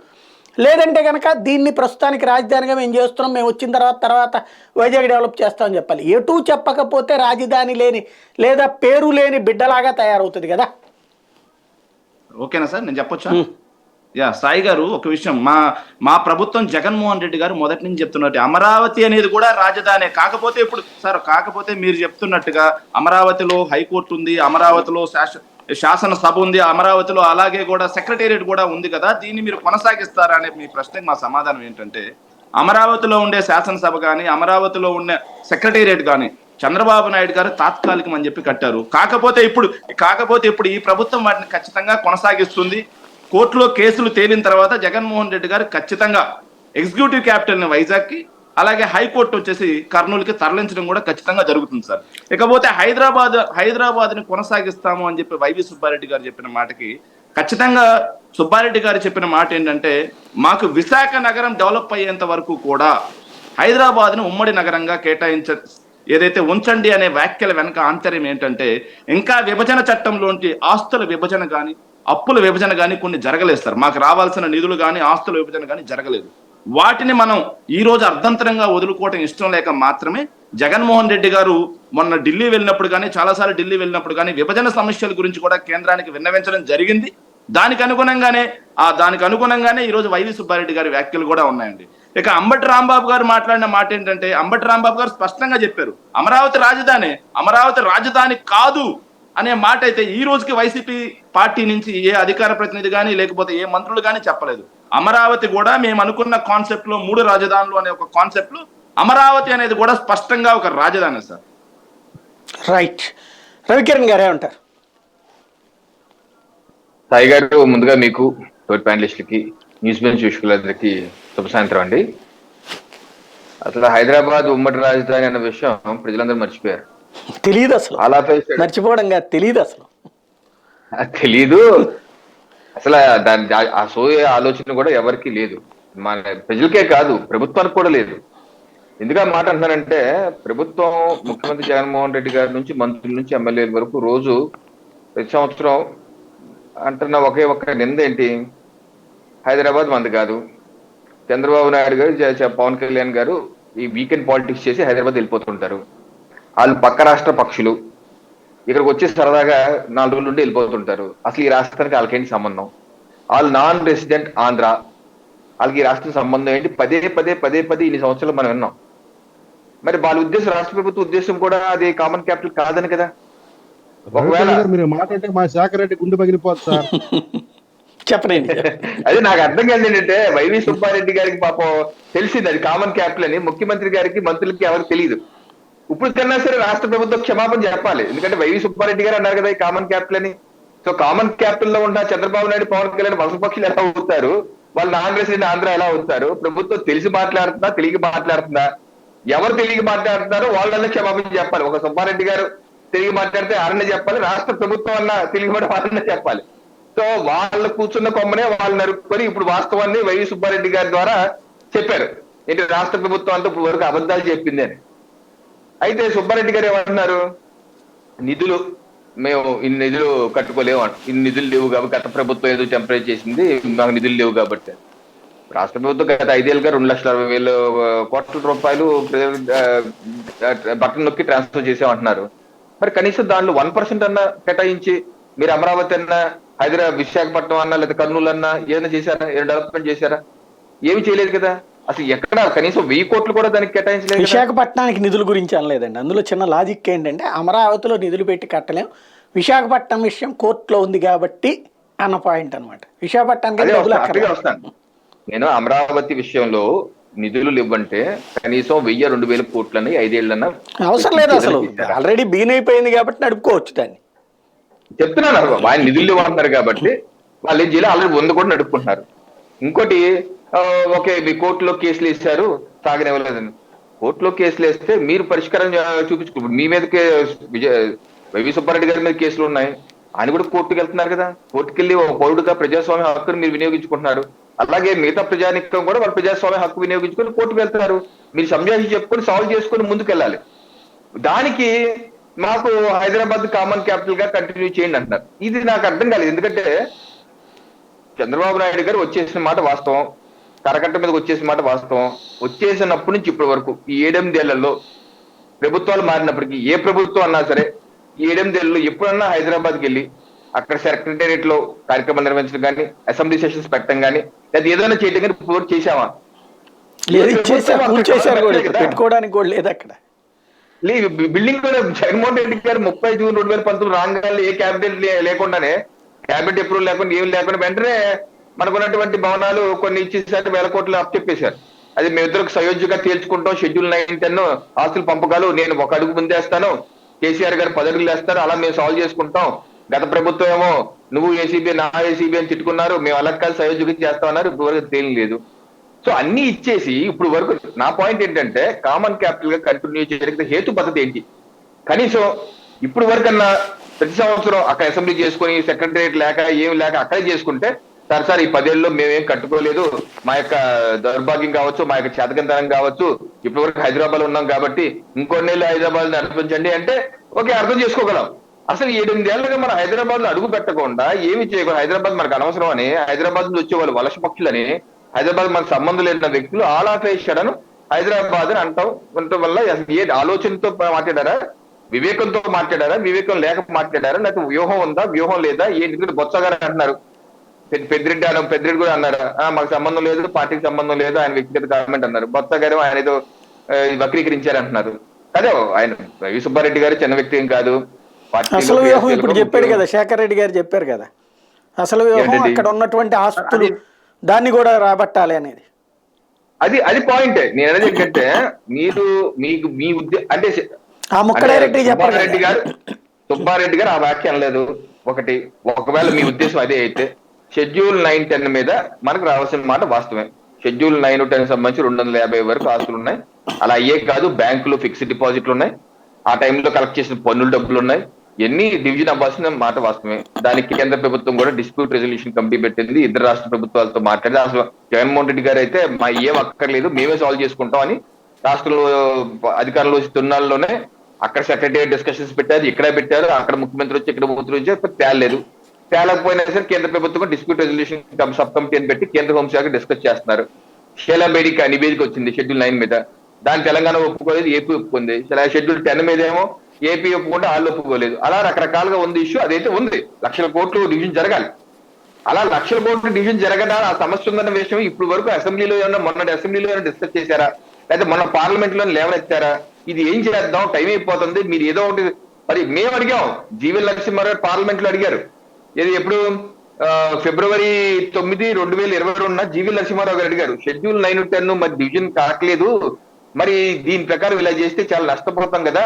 లేదంటే కనుక దీన్ని ప్రస్తుతానికి రాజధానిగా మేము చేస్తున్నాం, మేము వచ్చిన తర్వాత వైజాగ్ డెవలప్ చేస్తామని చెప్పాలి. ఎటు చెప్పకపోతే రాజధాని లేని లేదా పేరు లేని బిడ్డలాగా తయారవుతుంది కదా. ఓకేనా సార్, నేను చెప్పొచ్చా? యా, సాయి గారు ఒక విషయం, మా ప్రభుత్వం జగన్మోహన్ రెడ్డి గారు మొదటి నుంచి చెప్తున్నట్టు అమరావతి అనేది కూడా రాజధాని. కాకపోతే ఇప్పుడు సార్, కాకపోతే మీరు చెప్తున్నట్టుగా అమరావతిలో హైకోర్టు ఉంది, అమరావతిలో శాసనసభ ఉంది, అమరావతిలో అలాగే కూడా సెక్రటేరియట్ కూడా ఉంది కదా, దీన్ని మీరు కొనసాగిస్తారా అనే మీ ప్రశ్నకు మా సమాధానం ఏంటంటే, అమరావతిలో ఉండే శాసనసభ కానీ అమరావతిలో ఉండే సెక్రటేరియట్ కానీ చంద్రబాబు నాయుడు గారు తాత్కాలికం అని చెప్పి కట్టారు. కాకపోతే ఇప్పుడు ఈ ప్రభుత్వం వాటిని ఖచ్చితంగా కొనసాగిస్తుంది. కోర్టులో కేసులు తేలిన తర్వాత జగన్మోహన్ రెడ్డి గారు ఖచ్చితంగా ఎగ్జిక్యూటివ్ క్యాపిటల్ ని వైజాగ్ కి, అలాగే హైకోర్టు వచ్చేసి కర్నూలుకి తరలించడం కూడా ఖచ్చితంగా జరుగుతుంది సార్. ఇకపోతే హైదరాబాద్ ని కొనసాగిస్తాము అని చెప్పి వైవి సుబ్బారెడ్డి గారు చెప్పిన మాటకి ఖచ్చితంగా సుబ్బారెడ్డి గారు చెప్పిన మాట ఏంటంటే, మాకు విశాఖ నగరం డెవలప్ అయ్యేంత వరకు కూడా హైదరాబాద్ ను ఉమ్మడి నగరంగా ఏదైతే ఉంచండి అనే వ్యాఖ్యల వెనక ఆంతర్యం ఏంటంటే, ఇంకా విభజన చట్టంలోంటి ఆస్తుల విభజన కానీ అప్పుల విభజన కానీ కొన్ని జరగలేదు సార్. మాకు రావాల్సిన నిధులు కానీ ఆస్తుల విభజన కానీ జరగలేదు. వాటిని మనం ఈ రోజు అర్ధంతరంగా వదులుకోవటం ఇష్టం లేక మాత్రమే జగన్మోహన్ రెడ్డి గారు మొన్న ఢిల్లీ వెళ్ళినప్పుడు కానీ చాలాసార్లు ఢిల్లీ వెళ్ళినప్పుడు కానీ విభజన సమస్యల గురించి కూడా కేంద్రానికి విన్నవించడం జరిగింది. దానికి అనుగుణంగానే ఈ రోజు వైవి సుబ్బారెడ్డి గారి వ్యాఖ్యలు కూడా ఉన్నాయండి. ఇక అంబటి రాంబాబు గారు మాట్లాడిన మాట ఏంటంటే, అంబటి రాంబాబు గారు స్పష్టంగా చెప్పారు, అమరావతి రాజధాని కాదు అనే మాట అయితే ఈ రోజుకి వైసీపీ పార్టీ నుంచి ఏ అధికార ప్రతినిధి కానీ లేకపోతే ఏ మంత్రులు కానీ చెప్పలేదు. అమరావతి కూడా మేము అనుకున్న కాన్సెప్ట్ లో 3 రాజధానులు అనే ఒక కాన్సెప్ట్ లో అమరావతి అనేది కూడా స్పష్టంగా ఒక రాజధాని సార్. రైట్, రవికిరణ్ గారే ఉంటారు. సాయి గారు, ముందుగా మీకు తోటి ప్యానలిస్టులకి న్యూస్ బెంచ్ వీక్షకులందరికీ శుభ సాయంత్రం అండి. అసలు హైదరాబాద్ ఉమ్మడి రాజధాని అన్న విషయం ప్రజలందరూ మర్చిపోయారు. తెలియదు అసలు, మర్చిపోవడం కాదు, తెలియదు అసలు, తెలీదు అసలు. దాని ఆ సోయ ఆలోచన కూడా ఎవరికి లేదు, మన ప్రజలకే కాదు ప్రభుత్వానికి కూడా లేదు. ఎందుకు మాట అంటున్నానంటే, ప్రభుత్వం ముఖ్యమంత్రి జగన్మోహన్ రెడ్డి గారి నుంచి మంత్రుల నుంచి ఎమ్మెల్యేల వరకు రోజు ప్రతి సంవత్సరం అంటున్న ఒకే ఒక్క నింద ఏంటి, హైదరాబాద్ మంది కాదు. చంద్రబాబు నాయుడు గారు, పవన్ కళ్యాణ్ గారు ఈ వీకెండ్ పాలిటిక్స్ చేసి హైదరాబాద్ వెళ్ళిపోతుంటారు. వాళ్ళు పక్క రాష్ట్ర పక్షులు, ఇక్కడికి వచ్చి సరదాగా 4 రోజులు నుండి వెళ్ళిపోతుంటారు. అసలు ఈ రాష్ట్రానికి వాళ్ళకేంటి సంబంధం? వాళ్ళు నాన్ రెసిడెంట్ ఆంధ్ర, వాళ్ళకి ఈ రాష్ట్రం సంబంధం ఏంటి? పదే ఇన్ని సంవత్సరాలు మనం విన్నాం. మరి వాళ్ళ ఉద్దేశం, రాష్ట్ర ప్రభుత్వ ఉద్దేశం కూడా అది కామన్ క్యాపిటల్ కాదని కదా. ఒకవేళ మీరు మాట్లాడితే మా శాఖరెడ్డి గుండె పగిలిపోతుంది సార్. చెప్పండి. అదే నాకు అర్థం కాదు ఏంటంటే, వైవి సుబ్బారెడ్డి గారికి పాపం తెలిసింది అది కామన్ క్యాపిటల్ అని, ముఖ్యమంత్రి గారికి మంత్రులకి ఎవరికి తెలియదు. ఇప్పుడు కన్నా సరే రాష్ట్ర ప్రభుత్వం క్షమాపణ చెప్పాలి. ఎందుకంటే వైవి సుబ్బారెడ్డి గారు అన్నారు కదా ఈ కామన్ క్యాపిటల్ అని. సో కామన్ క్యాపిటల్ లో ఉన్న చంద్రబాబు నాయుడు, పవన్ కళ్యాణ్ వలసపక్షులు ఎలా అవుతారు? వాళ్ళు నాన్ రెసిడెంట్ ఆంధ్ర ఎలా అవుతారు? ప్రభుత్వం తెలిసి మాట్లాడుతుందా, తెలియక మాట్లాడుతుందా? ఎవరు తెలియక మాట్లాడుతున్నారో వాళ్ళనే క్షమాపణ చెప్పాలి. ఒక సుబ్బారెడ్డి గారు తెలియ మాట్లాడితే ఆరనే చెప్పాలి, రాష్ట్ర ప్రభుత్వం అన్న తెలియ కూడా వాళ్ళనే చెప్పాలి. సో వాళ్ళు కూర్చున్న కొమ్మనే వాళ్ళు నరుక్కొని ఇప్పుడు వాస్తవాన్ని వైవి సుబ్బారెడ్డి గారి ద్వారా చెప్పారు ఏంటి, రాష్ట్ర ప్రభుత్వం అంతా ఇప్పుడు వరకు అబద్ధాలు చెప్పింది అని. అయితే సుబ్బారెడ్డి గారు ఏమంటున్నారు, నిధులు మేము ఇన్ని నిధులు కట్టుకోలేము, ఇన్ని నిధులు లేవు కాబట్టి, గత ప్రభుత్వం ఏదో టెంపరేచర్ చేసింది, మాకు నిధులు లేవు కాబట్టి. రాష్ట్ర ప్రభుత్వం గత 5 ఏళ్ళుగా 2,60,000 కోట్ల రూపాయలు బటన్ నొక్కి ట్రాన్స్ఫర్ చేసామంటున్నారు. మరి కనీసం దాంట్లో 1% అన్నా కేటాయించి మీరు అమరావతి అన్నా, విశాఖపట్నం అన్నా, లేదా కర్నూలు అన్నా ఏదైనా చేశారా? ఏమైనా డెవలప్మెంట్ చేశారా? ఏమి చేయలేదు కదా. అసలు ఎక్కడ కనీసం 1000 కోట్లు కూడా దానికి కేటాయించలేదు. విశాఖపట్నానికి నిధుల గురించి అనలేదండి. అందులో చిన్న లాజిక్ ఏంటంటే, అమరావతిలో నిధులు పెట్టి కట్టలేం, విశాఖపట్నం విషయం కోర్టులో ఉంది కాబట్టి అన్న పాయింట్ అనమాట. విశాఖపట్నానికి వస్తాను నేను. అమరావతి విషయంలో నిధులు ఇవ్వంటే కనీసం 1000-2000 కోట్లని 5 ఏళ్ళన్నా అవసరం లేదు. అసలు ఆల్రెడీ బీన్ అయిపోయింది కాబట్టి నడుపుకోవచ్చు దాన్ని. చెప్తున్నాను. ఆయన నిధులు ఇవ్వమంటున్నారు కాబట్టి వాళ్ళు ఏం చేయాలి, ఆల్రెడీ 100 కూడా నడుపుకుంటున్నారు. ఇంకోటి ఓకే మీ కోర్టులో కేసులు వేశారు సాగనివ్వలేదని. కోర్టులో కేసులు వేస్తే మీరు పరిష్కారం చూపించుకో. మీ మీదకే వైవి సుబ్బారెడ్డి గారి మీద కేసులు ఉన్నాయి, ఆయన కూడా కోర్టుకు వెళ్తున్నారు కదా. కోర్టుకు వెళ్ళి ఒక పౌరుడుగా ప్రజాస్వామ్య హక్కును మీరు వినియోగించుకుంటున్నారు. అలాగే మిగతా ప్రజానికం కూడా వాళ్ళ ప్రజాస్వామ్య హక్కు వినియోగించుకొని కోర్టుకు వెళ్తున్నారు. మీరు సంజాయిషి చెప్పుకొని సాల్వ్ చేసుకొని ముందుకు వెళ్ళాలి. దానికి మాకు హైదరాబాద్ కామన్ క్యాపిటల్ గా కంటిన్యూ చేయండి అంటున్నారు. ఇది నాకు అర్థం కాలేదు. ఎందుకంటే చంద్రబాబు నాయుడు గారు వచ్చేసిన మాట వాస్తవం, కరకట్ట మీదకి వచ్చేసిన మాట వాస్తవం. వచ్చేసినప్పటి నుంచి ఇప్పటి వరకు ఈ 7-8 ఏళ్లలో ప్రభుత్వాలు మారినప్పటికీ ఏ ప్రభుత్వం అన్నా సరే ఈ 7-8 ఏళ్లలో ఎప్పుడన్నా హైదరాబాద్కి వెళ్ళి అక్కడ సెక్రటేరియట్ లో కార్యక్రమాలు నిర్వహించడం కానీ, అసెంబ్లీ సెషన్స్ పెట్టడం కానీ, లేదా ఏదైనా చేయడం కానీ ఇప్పుడు చేశామా? పెట్టుకోవడానికి కూడా లేదు అక్కడ. బిల్డింగ్ జగన్మోహన్ రెడ్డి గారు 30 జూన్ 2019 రాగానే ఏ క్యాబినెట్ లేకుండానే, క్యాబినెట్ అప్రూవల్ లేకుండా ఏం లేకుండా వెంటనే మనకున్నటువంటి భవనాలు కొన్ని ఇచ్చేసారి 1000 కోట్లు అప్పు చెప్పేశారు. అది మేమిద్దరికి సయోధ్యగా తేల్చుకుంటాం, షెడ్యూల్ 9-10 ఆస్తుల పంపకాలు నేను 1 అడుగు ముందేస్తాను, కేసీఆర్ గారు 10 అడుగులు వేస్తారు, అలా మేము సాల్వ్ చేసుకుంటాం. గత ప్రభుత్వం ఏమో నువ్వు ఏసీబీ నా ఏసీబీ అని తిట్టుకున్నారు, మేము అలా కాదు సయోధ్యగా చేస్తామన్నారు, ఇప్పుడు వరకు తేలిలేదు. సో అన్ని ఇచ్చేసి ఇప్పుడు వరకు నా పాయింట్ ఏంటంటే కామన్ క్యాపిటల్ గా కంటిన్యూ చేయడానికి హేతు పద్ధతి ఏంటి? కనీసం ఇప్పుడు వరకన్నా ప్రతి సంవత్సరం అక్కడ అసెంబ్లీ చేసుకొని సెక్రటరియట్ లేక ఏమి లేక అక్కడే చేసుకుంటే సార్ ఈ 10 ఏళ్ళలో మేమేం కట్టుకోలేదు, మా యొక్క దౌర్భాగ్యం కావచ్చు, మా యొక్క చేతకంతనం కావచ్చు, ఇప్పటి వరకు హైదరాబాద్ ఉన్నాం కాబట్టి ఇంకొన్నేళ్ళు హైదరాబాద్ నడిపించండి అంటే ఓకే అర్థం చేసుకోగలం. అసలు 7-8 ఏళ్ళగా మన హైదరాబాద్ లో అడుగు పెట్టకుండా ఏమి చేయకూడదు, హైదరాబాద్ మనకు అనవసరం అని, హైదరాబాద్ నుంచి వచ్చే వాళ్ళు వలస పక్షులని, హైదరాబాద్ మనకు సంబంధం లేని వ్యక్తులు all of A sudden Hyderabad అని ఉండటం వల్ల అసలు ఏ ఆలోచనతో మాట్లాడారా, వివేకంతో మాట్లాడారా, వివేకం లేక మాట్లాడారా, లేకపోతే వ్యూహం ఉందా, వ్యూహం లేదా ఏంటి? బొత్స గారు అంటున్నారు, పెద్దిరెడ్డి కూడా అన్నారు మాకు సంబంధం లేదు, పార్టీకి సంబంధం లేదు, ఆయన వ్యక్తిగత కామెంట్ అన్నారు. బొత్స గారు ఆయన ఏదో వక్రీకరించారంటున్నారు. అదే ఆయన వైవి సుబ్బారెడ్డి గారు చిన్న వ్యక్తి ఏం కాదు. అసలు వ్యూహం ఇప్పుడు చెప్పాడు కదా, శేఖర్ రెడ్డి గారు చెప్పారు కదా, అసలు వ్యూహం అక్కడ ఉన్నటువంటి ఆస్తులు దాన్ని కూడా రాబట్టాలి అనేది. అది పాయింట్. నేను అనేది ఏంటంటే మీరు మీకు మీ అంటే సుబ్బారెడ్డి గారు ఆ వ్యాఖ్య అనలేదు. ఒకవేళ మీ ఉద్దేశం అదే అయితే షెడ్యూల్ 9-10 మీద మనకు రావాల్సిన మాట వాస్తవమే. షెడ్యూల్ 9-10 సంబంధించి 250 వరకు ఆస్తులు ఉన్నాయి. అలా అయ్యే కాదు, బ్యాంకులు ఫిక్స్డ్ డిపాజిట్లు ఉన్నాయి, ఆ టైంలో కలెక్ట్ చేసిన పన్నుల డబ్బులు ఉన్నాయి, ఎన్ని డివిజన్ అవ్వాల్సిన మాట వాస్తవమే. దానికి కేంద్ర ప్రభుత్వం కూడా డిస్ప్యూట్ రెజల్యూషన్ కమిటీ పెట్టింది, ఇద్దరు రాష్ట్ర ప్రభుత్వాలతో మాట్లాడి అసలు జగన్మోహన్ రెడ్డి గారు అయితే మా ఏం అక్కర్లేదు మేమే సాల్వ్ చేసుకుంటాం అని రాష్ట్రంలో అధికారంలో తొన్నాళ్ళలోనే అక్కడ సెక్రటరీ డిస్కషన్స్ పెట్టారు, ఇక్కడ పెట్టారు, అక్కడ ముఖ్యమంత్రి వచ్చి ఇక్కడ మంత్రి వచ్చి తేలలేదు. తేలకపోయినా సరే కేంద్ర ప్రభుత్వం డిస్ప్యూట్ రెజల్యూషన్ సబ్ కమిటీ అని పెట్టి కేంద్ర హోంశాఖ డిస్కస్ చేస్తున్నారు. షేలా బేడిక నివేదిక వచ్చింది షెడ్యూల్ 9 మీద, దాని తెలంగాణ ఒప్పుకోలేదు, ఏపీ ఒప్పుకుంది. షెడ్యూల్ 10 మీద ఏమో ఏపీ ఒప్పుకుంటే వాళ్ళు ఒప్పుకోలేదు. అలా రకరకాలుగా ఉంది ఇష్యూ. అదైతే ఉంది, 1,00,000 కోట్లు డివిజన్ జరగాలి. అలా 1,00,000 కోట్లు డివిజన్ జరగడానికి ఆ సమస్య ఉందన్న విషయం ఇప్పుడు వరకు అసెంబ్లీలో ఏమన్నా మొన్న అసెంబ్లీలో ఏమైనా డిస్కస్ చేశారా, లేదా మొన్న పార్లమెంట్ లో లేవనెత్తారా? ఇది ఏం చేద్దాం, టైం అయిపోతుంది, మీరు ఏదో ఒకటి. మరి మేము అడిగాం, జీవీ నరసింహారావు పార్లమెంట్ లో అడిగారు, ఇది ఎప్పుడు ఫిబ్రవరి 9, 2022 జీవీ నరసింహారావు గారు అడిగారు, షెడ్యూల్ 9-10 మరి డివిజన్ కావట్లేదు, మరి దీని ప్రకారం ఇలా చేస్తే చాలా నష్టపోతాం కదా,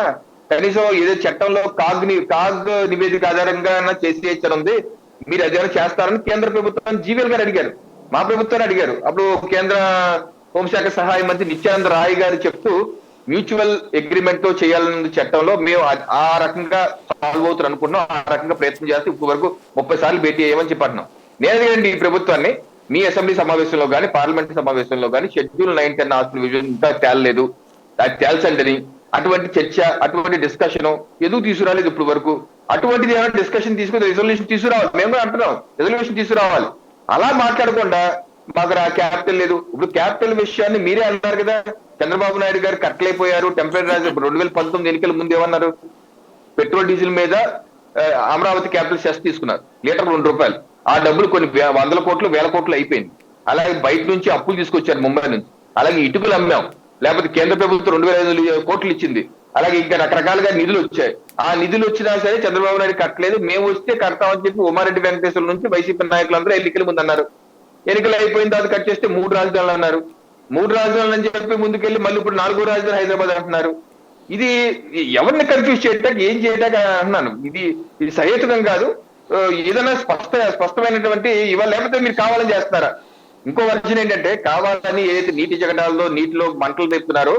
కనీసం ఏదో చట్టంలో కాగ్ నివేదిక ఆధారంగా చేసి ఉంది, మీరు అదేమైనా చేస్తారని కేంద్ర ప్రభుత్వాన్ని జీవీఎల్ గారు అడిగారు, మా ప్రభుత్వాన్ని అడిగారు. అప్పుడు కేంద్ర హోంశాఖ సహాయ మంత్రి నిత్యానంద రాయ్ గారు చెప్తూ మ్యూచువల్ అగ్రిమెంట్ తో చేయాలన్న చట్టంలో మేము ఆ రకంగా సాల్వ్ అవుతారు అనుకున్నాం, ఆ రకంగా ప్రయత్నం చేస్తే ఇప్పుడు వరకు 30 సార్లు భేటీ అయ్యామని చెప్పంటున్నాం. నేను అడిగండి ఈ ప్రభుత్వాన్ని, మీ అసెంబ్లీ సమావేశంలో కానీ పార్లమెంట్ సమావేశంలో కానీ షెడ్యూల్ 9-10 ఆస్తుల విజన్ ఇంకా తేలలేదు, అది తేల్చండి. అటువంటి చర్చ, అటువంటి డిస్కషన్ ఎందుకు తీసుకురాలేదు ఇప్పుడు వరకు? అటువంటిది ఏమైనా డిస్కషన్ తీసుకుని రెజల్యూషన్ తీసుకురావాలి. మేము కూడా అంటున్నాం రెజల్యూషన్ తీసుకురావాలి. అలా మాట్లాడకుండా మాకు క్యాపిటల్ లేదు. ఇప్పుడు క్యాపిటల్ విషయాన్ని మీరే అన్నారు కదా, చంద్రబాబు నాయుడు గారు కట్టలేకపోయారు. టెంపరీ రాజు 2019 ఎన్నికల ముందు ఏమన్నారు, పెట్రోల్ డీజిల్ మీద అమరావతి క్యాపిటల్ సెస్ తీసుకున్నారు, లీటర్ 2 రూపాయలు. ఆ డబ్బులు కొన్ని 100 కోట్లు 1000 కోట్లు అయిపోయింది. అలాగే బయట నుంచి అప్పులు తీసుకొచ్చారు ముంబై నుంచి. అలాగే ఇటుకలు అమ్మాం, లేకపోతే కేంద్ర ప్రభుత్వం 2500 కోట్లు ఇచ్చింది. అలాగే ఇంకా రకరకాలుగా నిధులు వచ్చాయి. ఆ నిధులు వచ్చినా సరే చంద్రబాబు నాయుడు కట్టలేదు, మేము వస్తే కడతామని చెప్పి ఉమారెడ్డి వెంకటేశ్వర నుంచి వైసీపీ నాయకులందరూ ఎన్నికల ముందు అన్నారు. ఎన్నికలు అయిపోయిన తర్వాత కట్ చేస్తే 3 రాజధానులు అన్నారు. 3 రాజధానులు అని చెప్పి ముందుకెళ్ళి మళ్ళీ ఇప్పుడు 4వ రాజధాని హైదరాబాద్ అంటున్నారు. ఇది ఎవరిని కన్ఫ్యూజ్ చేయటానికి ఏం చేయటానికి అన్నాను. ఇది సహేతుకం కాదు. ఏదైనా స్పష్టమైనటువంటి ఇవాళ, లేకపోతే మీరు కావాలని చేస్తారా? ఇంకో వర్జన్ ఏంటంటే, కావాలని ఏదైతే నీటి జగడాల్లో నీటిలో మంటలు తెప్పుతున్నారో,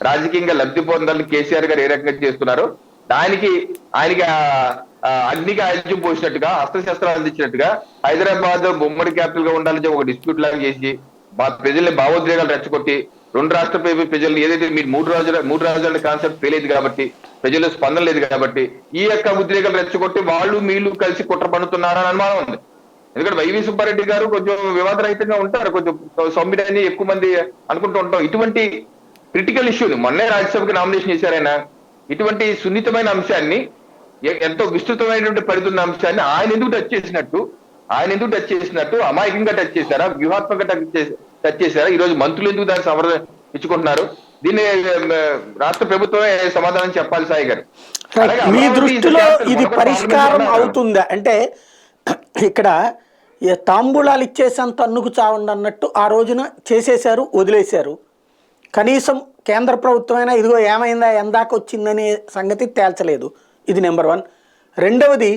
రాజకీయంగా లబ్ధి పొందాలని కేసీఆర్ గారు ఏ రకంగా చేస్తున్నారో, దానికి ఆయనకి అగ్నికి ఆయుధ్యం పోసినట్టుగా, అస్త్రశస్త్రాలు అందించినట్టుగా హైదరాబాద్ ఉమ్మడి క్యాపిటల్ గా ఉండాలని ఒక డిస్ప్యూట్ లాగా చేసి ప్రజల్ని భావోద్వేగాలు రెచ్చగొట్టి, రెండు రాష్ట్ర ప్రజలు ఏదైతే మీరు మూడు రాజుల కాన్సెప్ట్ ఫెయిల్ అయింది కాబట్టి, ప్రజలు స్పందన లేదు కాబట్టి ఈ యొక్క ఉద్రేకాలు రెచ్చగొట్టి వాళ్ళు వీళ్ళు కలిసి కుట్ర పన్నుతున్నారని అనుమానం ఉంది. ఎందుకంటే వైవి సుబ్బారెడ్డి గారు కొంచెం వివాదరహితంగా ఉంటారు, కొంచెం సౌమ్యుడని ఎక్కువ మంది అనుకుంటూ ఉంటాం. ఇటువంటి క్రిటికల్ ఇష్యూని మొన్నే రాజ్యసభకి నామినేషన్ చేశారు ఆయన. ఇటువంటి సున్నితమైన అంశాన్ని, ఎంతో విస్తృతమైనటువంటి పరిధి ఉన్న అంశాన్ని ఆయన ఎందుకు టచ్ చేసినట్టు అమాయకంగా టచ్ చేశారా, వ్యూహాత్మకంగా టచ్ చేశారా? ఈ రోజు మంత్రులు ఎందుకు దాన్ని సమర్థించుకుంటున్నారు? దీన్ని రాష్ట్ర ప్రభుత్వమే సమాధానం చెప్పాలి. సాయి గారు, మీ దృష్టిలో ఇది పరిష్కారం అవుతుందా? అంటే ఇక్కడ తాంబూలాలు ఇచ్చేసేంత అన్నుకు చావండి అన్నట్టు ఆ రోజున చేసేశారు, వదిలేశారు. కనీసం కేంద్ర ప్రభుత్వమైనా ఇదిగో ఏమైందా, ఎందాక వచ్చిందనే సంగతి తేల్చలేదు. ఇది నెంబర్ 1. రెండవది,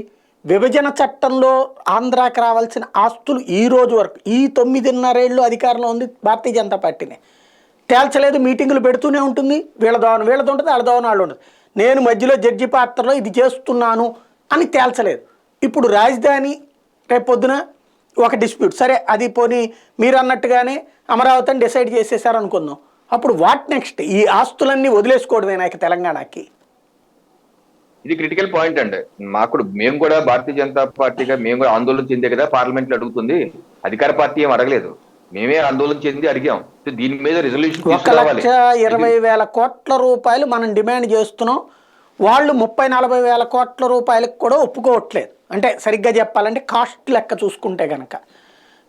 విభజన చట్టంలో ఆంధ్రాకి రావాల్సిన ఆస్తులు ఈ రోజు వరకు, ఈ 9.5 ఏళ్ళు అధికారంలో ఉంది భారతీయ జనతా పార్టీనే, తేల్చలేదు. మీటింగులు పెడుతూనే ఉంటుంది, వీళ్ళ దోవన వీళ్ళది ఉంటుంది, వాళ్ళ దోవన వాళ్ళు ఉంటుంది. నేను మధ్యలో జడ్జి పాత్రలో ఇది చేస్తున్నాను అని తేల్చలేదు. ఇప్పుడు రాజధాని రేపు పొద్దున ఒక డిస్ప్యూట్, సరే అది పోనీ మీరు అన్నట్టుగానే అమరావతిని డిసైడ్ చేసేసారు అనుకుందాం. అప్పుడు వాట్ నెక్స్ట్? ఈ ఆస్తులన్నీ వదిలేసుకోవడమేనా తెలంగాణకి? ఇది క్రిటికల్ పాయింట్ అండి. మేము కూడా భారతీయ జనతా పార్టీగా మేము కూడా ఆందోళన చెందే కదా పార్లమెంట్ లో అడుగుతుంది. అధికార పార్టీ ఏం అడగలేదు, మేమే ఆందోళన చెంది అడిగాం. దీని మీద రిజల్యూషన్ 1,20,000 కోట్ల రూపాయలు మనం డిమాండ్ చేస్తున్నాం. వాళ్ళు 30-40 వేల కోట్ల రూపాయలకు కూడా ఒప్పుకోవట్లేదు. అంటే సరిగ్గా చెప్పాలంటే కాస్ట్ లెక్క చూసుకుంటే కనుక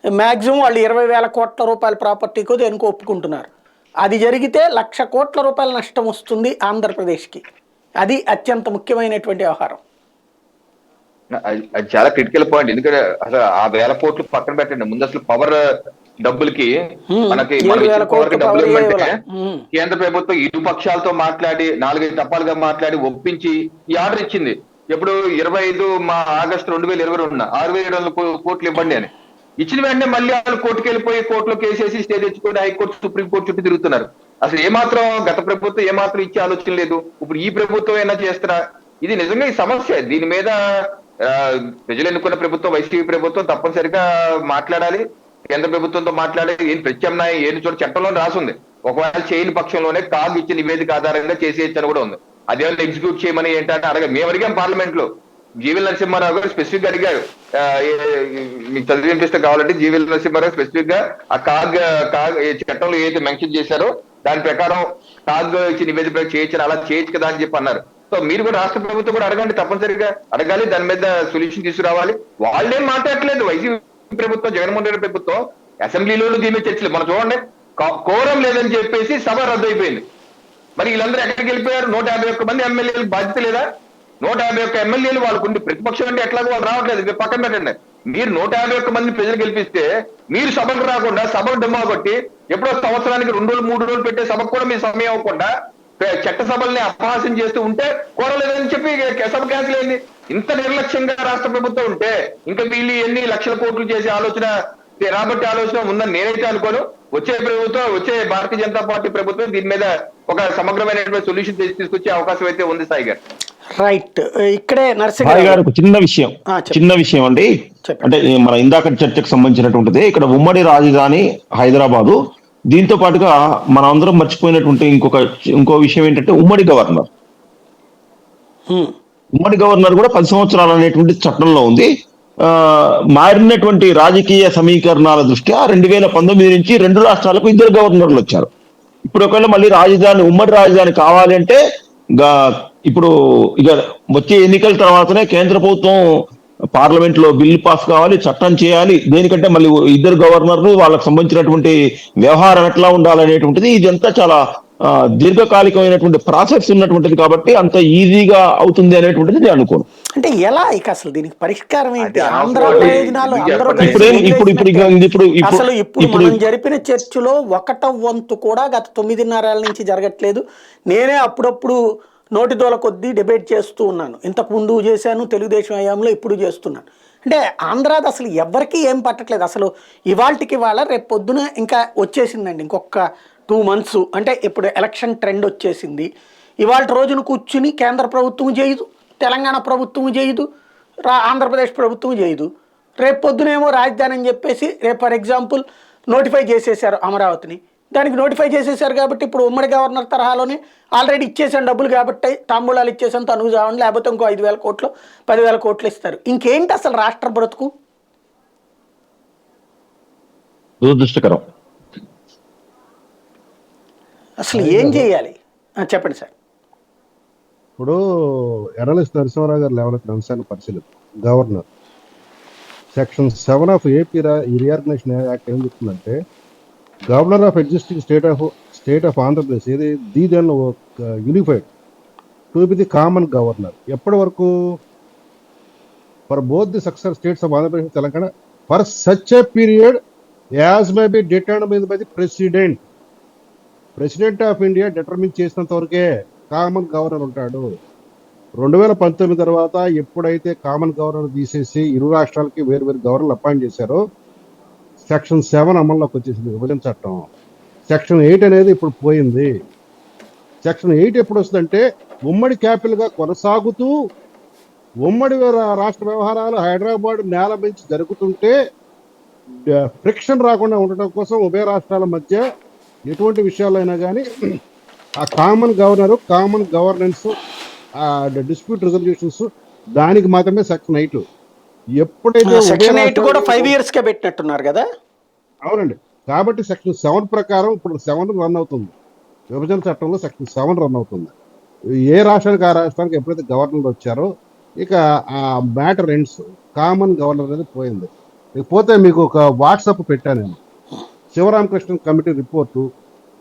మ్యాక్సిమం వాళ్ళు 20,000 కోట్ల రూపాయల ప్రాపర్టీకో దేనికో ఒప్పుకుంటున్నారు. అది జరిగితే 1,00,000 కోట్ల రూపాయల నష్టం వస్తుంది ఆంధ్రప్రదేశ్కి. అది అత్యంత ముఖ్యమైనటువంటి వ్యవహారం. అది చాలా క్రిటికల్ పాయింట్. ఎందుకంటే అసలు ఆ 1,000 కోట్లు పక్కన పెట్టండి, ముందు అసలు పవర్ డబ్బులకి మనకి డబ్బులు ఇవ్వమంటే కేంద్ర ప్రభుత్వం ఇరు పక్షాలతో మాట్లాడి 4-5 దఫాలుగా మాట్లాడి ఒప్పించి ఈ ఆర్డర్ ఇచ్చింది. ఎప్పుడు 25 ఆగస్టు 2022 6,700 కోట్లు ఇవ్వండి అని ఇచ్చిన వెంటనే మళ్ళీ వాళ్ళు కోర్టుకు వెళ్ళిపోయి కోర్టులో కేసేసి స్టే తెచ్చుకొని హైకోర్టు సుప్రీంకోర్టు చుట్టూ తిరుగుతున్నారు. అసలు ఏమాత్రం గత ప్రభుత్వం ఏమాత్రం ఇచ్చే ఆలోచన లేదు. ఇప్పుడు ఈ ప్రభుత్వం ఏమైనా చేస్తారా? ఇది నిజంగా ఈ సమస్య. దీని మీద ప్రజలు ఎన్నుకున్న ప్రభుత్వం వైసీపీ ప్రభుత్వం తప్పనిసరిగా మాట్లాడాలి, కేంద్ర ప్రభుత్వంతో మాట్లాడి ఏం ప్రత్యామ్నాయం ఏది చోట చట్టంలో రాసింది. ఒకవేళ చేయని పక్షంలోనే కాగ్ ఇచ్చిన నివేదిక ఆధారంగా చేసేయచ్చని కూడా ఉంది. అదేమన్నా ఎగ్జిక్యూట్ చేయమని ఏంటంటే మేము అడిగాం పార్లమెంట్ లో. జీవీఎల్ నరసింహారావు గారు స్పెసిఫిక్ గా అడిగారు, మీకు చదివి వినిపిస్తే కావాలంటే జీవీఎల్ నరసింహారావు స్పెసిఫిక్ గా ఆ కాగ్ చట్టంలో ఏదైతే మెన్షన్ చేశారో దాని ప్రకారం కాగ్ ఇచ్చిన నివేదిక చేయొచ్చు, అలా చేయొచ్చు కదా అని చెప్పి అన్నారు. సో మీరు కూడా రాష్ట్ర ప్రభుత్వం కూడా అడగండి, తప్పనిసరిగా అడగాలి, దాని మీద సొల్యూషన్ తీసుకురావాలి. వాళ్ళేం మాట్లాడట్లేదు. వైసీపీ ప్రభుత్వం, జగన్మోహన్ రెడ్డి ప్రభుత్వం అసెంబ్లీలో దీని మీద చర్చలు మనం చూడండి. కోరం లేదని చెప్పేసి సభ రద్దు అయిపోయింది. మరి వీళ్ళందరూ ఎక్కడికి వెళ్ళిపోయారు? 151 మంది ఎమ్మెల్యేలకు బాధ్యత లేదా? 151 ఎమ్మెల్యేలు వాళ్ళకుండి ప్రతిపక్షం అంటే ఎట్లాగో వాళ్ళు రావట్లేదు. పక్కన పెట్టండి, మీరు 151 మంది ప్రజలు గెలిపిస్తే మీరు సభకు రాకుండా సభకు డమ్మా కొట్టి ఎప్పుడో సంవత్సరానికి 2 రోజులు 3 రోజులు పెట్టే సభకు కూడా మీ సమయం అవ్వకుండా చట్ట సభల్ని అపహాస్యం చేస్తూ ఉంటే కోరలేదని చెప్పి సభ క్యాన్సిల్ అయింది. ఇంత నిర్లక్ష్యంగా రాష్ట్ర ప్రభుత్వం ఉంటే ఇంకా వీళ్ళు ఎన్ని లక్షల కోట్లు చేసే ఆలోచన రాబట్టే ఆలోచన ఉందని నేనైతే అనుకోను. వచ్చే భారతీయ జనతా పార్టీ ప్రభుత్వం దీని మీద ఒక సమగ్రమైనటువంటి సొల్యూషన్ తీసుకొచ్చే అవకాశం అయితే ఉంది. సాయి గారు రైట్. ఇక్కడే నరసింహ గారు చిన్న విషయం అండి. అంటే మన ఇందాక చర్చకు సంబంధించినటువంటిది ఇక్కడ ఉమ్మడి రాజధాని హైదరాబాదు, దీంతో పాటుగా మనం అందరం మర్చిపోయినటువంటి ఇంకో విషయం ఏంటంటే ఉమ్మడి గవర్నర్ కూడా 10 సంవత్సరాలు అనేటువంటి చట్టంలో ఉంది. మారినటువంటి రాజకీయ సమీకరణాల దృష్ట్యా 2019 నుంచి 2 రాష్ట్రాలకు 2 గవర్నర్లు వచ్చారు. ఇప్పుడు ఒకవేళ మళ్ళీ ఉమ్మడి రాజధాని కావాలి అంటే ఇప్పుడు ఇక వచ్చే ఎన్నికల తర్వాతనే కేంద్ర ప్రభుత్వం పార్లమెంట్ లో బిల్లు పాస్ కావాలి, చట్టం చేయాలి. దేనికంటే మళ్ళీ 2 గవర్నర్లు, వాళ్ళకి సంబంధించినటువంటి వ్యవహారం ఎట్లా ఉండాలనేటువంటిది ఇదంతా చాలా దీర్ఘకాలికమైనటువంటి ప్రాసెస్ ఉన్నటువంటిది కాబట్టి అంత ఈజీగా అవుతుంది అనేటువంటిది నేను అనుకోను. అంటే ఎలా ఇక అసలు దీనికి పరిష్కారం ఏంటి? ఆంధ్ర ప్రయోజనాలు అసలు ఇప్పుడు మనం జరిపిన చర్చలో 1/1 వంతు కూడా గత 9.5 ఏళ్ల నుంచి జరగట్లేదు. నేనే అప్పుడప్పుడు నోటిదోల కొద్దీ డిబేట్ చేస్తూ ఉన్నాను. ఇంతకు ముందు చేశాను, తెలుగుదేశం హయాంలో ఇప్పుడు చేస్తున్నాను. అంటే ఆంధ్రాది అసలు ఎవరికి ఏం పట్టట్లేదు అసలు. ఇవాళకి ఇవాళ రేపు పొద్దున ఇంకా వచ్చేసిందండి ఇంకొక 2 months. అంటే ఇప్పుడు ఎలక్షన్ ట్రెండ్ వచ్చేసింది. ఇవాళ రోజున కూర్చుని కేంద్ర ప్రభుత్వం చేయదు, తెలంగాణ ప్రభుత్వం చేయదు, ఆంధ్రప్రదేశ్ ప్రభుత్వం చేయదు. రేపు పొద్దునేమో రాజధాని అని చెప్పేసి రేపు ఫర్ ఎగ్జాంపుల్ నోటిఫై చేసేసారు అమరావతిని. దానికి నోటిఫై చేసేసారు కాబట్టి ఇప్పుడు ఉమ్మడి గవర్నర్ తరహాలోనే ఆల్రెడీ ఇచ్చేసాను డబ్బులు కాబట్టి తాంబూలాలు ఇచ్చేసాను తనుగు చావండి, లేకపోతే ఇంకో 5,000 కోట్లు 10,000 కోట్లు ఇస్తారు. ఇంకేంటి అసలు రాష్ట్ర బ్రతుకు? దురదృష్టకరం. అసలు ఏం చేయాలి చెప్పండి సార్. ఇప్పుడు ఎర్రలిస్ట్ నరసింహారావు గారు లేవనెత్తిన అంశాన్ని పరిశీలిద్దాం. Governor section 7 of AP reorganisation act ఏం చెప్తుందంటే, governor of existing state of Andhra Pradesh ఏది దీని unified to be the common governor. ఎప్పటి వరకు? For both the successor states of Andhra Pradesh Telangana for such a period as may be determined by the president of India determine చేసినంత వరకే common governor ఉంటాడు. 2019 తర్వాత ఎప్పుడైతే common governor తీసేసి ఇరు రాష్ట్రాలకి వేరు గవర్నర్లు అపాయింట్ చేశారో సెక్షన్ 7 అమల్లోకి వచ్చేసింది, విభజన చట్టం. సెక్షన్ 8 అనేది ఇప్పుడు పోయింది. సెక్షన్ 8 ఎప్పుడు వస్తుందంటే, ఉమ్మడి క్యాపిటల్ గా కొనసాగుతూ ఉమ్మడి రాష్ట్ర వ్యవహారాలు హైదరాబాద్ నేల నుంచి జరుగుతుంటే ఫ్రిక్షన్ రాకుండా ఉండటం కోసం ఉభయ రాష్ట్రాల మధ్య ఎటువంటి విషయాలు అయినా కానీ ఆ కామన్ గవర్నెన్స్ డిస్ప్యూట్ రిజల్యూషన్స్ దానికి మాత్రమే సెక్షన్ 8. ఎప్పుడైతే సెక్షన్ 8 కూడా 5 years కే పెట్టినట్టున్నారు కదా. అవునండి. కాబట్టి సెక్షన్ 7 ప్రకారం ఇప్పుడు 7 రన్ అవుతుంది. విభజన చట్టంలో సెక్షన్ 7 రన్ అవుతుంది. ఏ రాష్ట్రానికి ఆ రాష్ట్రానికి ఎప్పుడైతే గవర్నర్ వచ్చారో ఇక ఆ మ్యాటర్ ఎండ్స్. కామన్ గవర్నర్ అనేది పోయింది. పోతే మీకు ఒక వాట్సాప్ పెట్టాను నేను, శివరామకృష్ణన్ కమిటీ రిపోర్టు.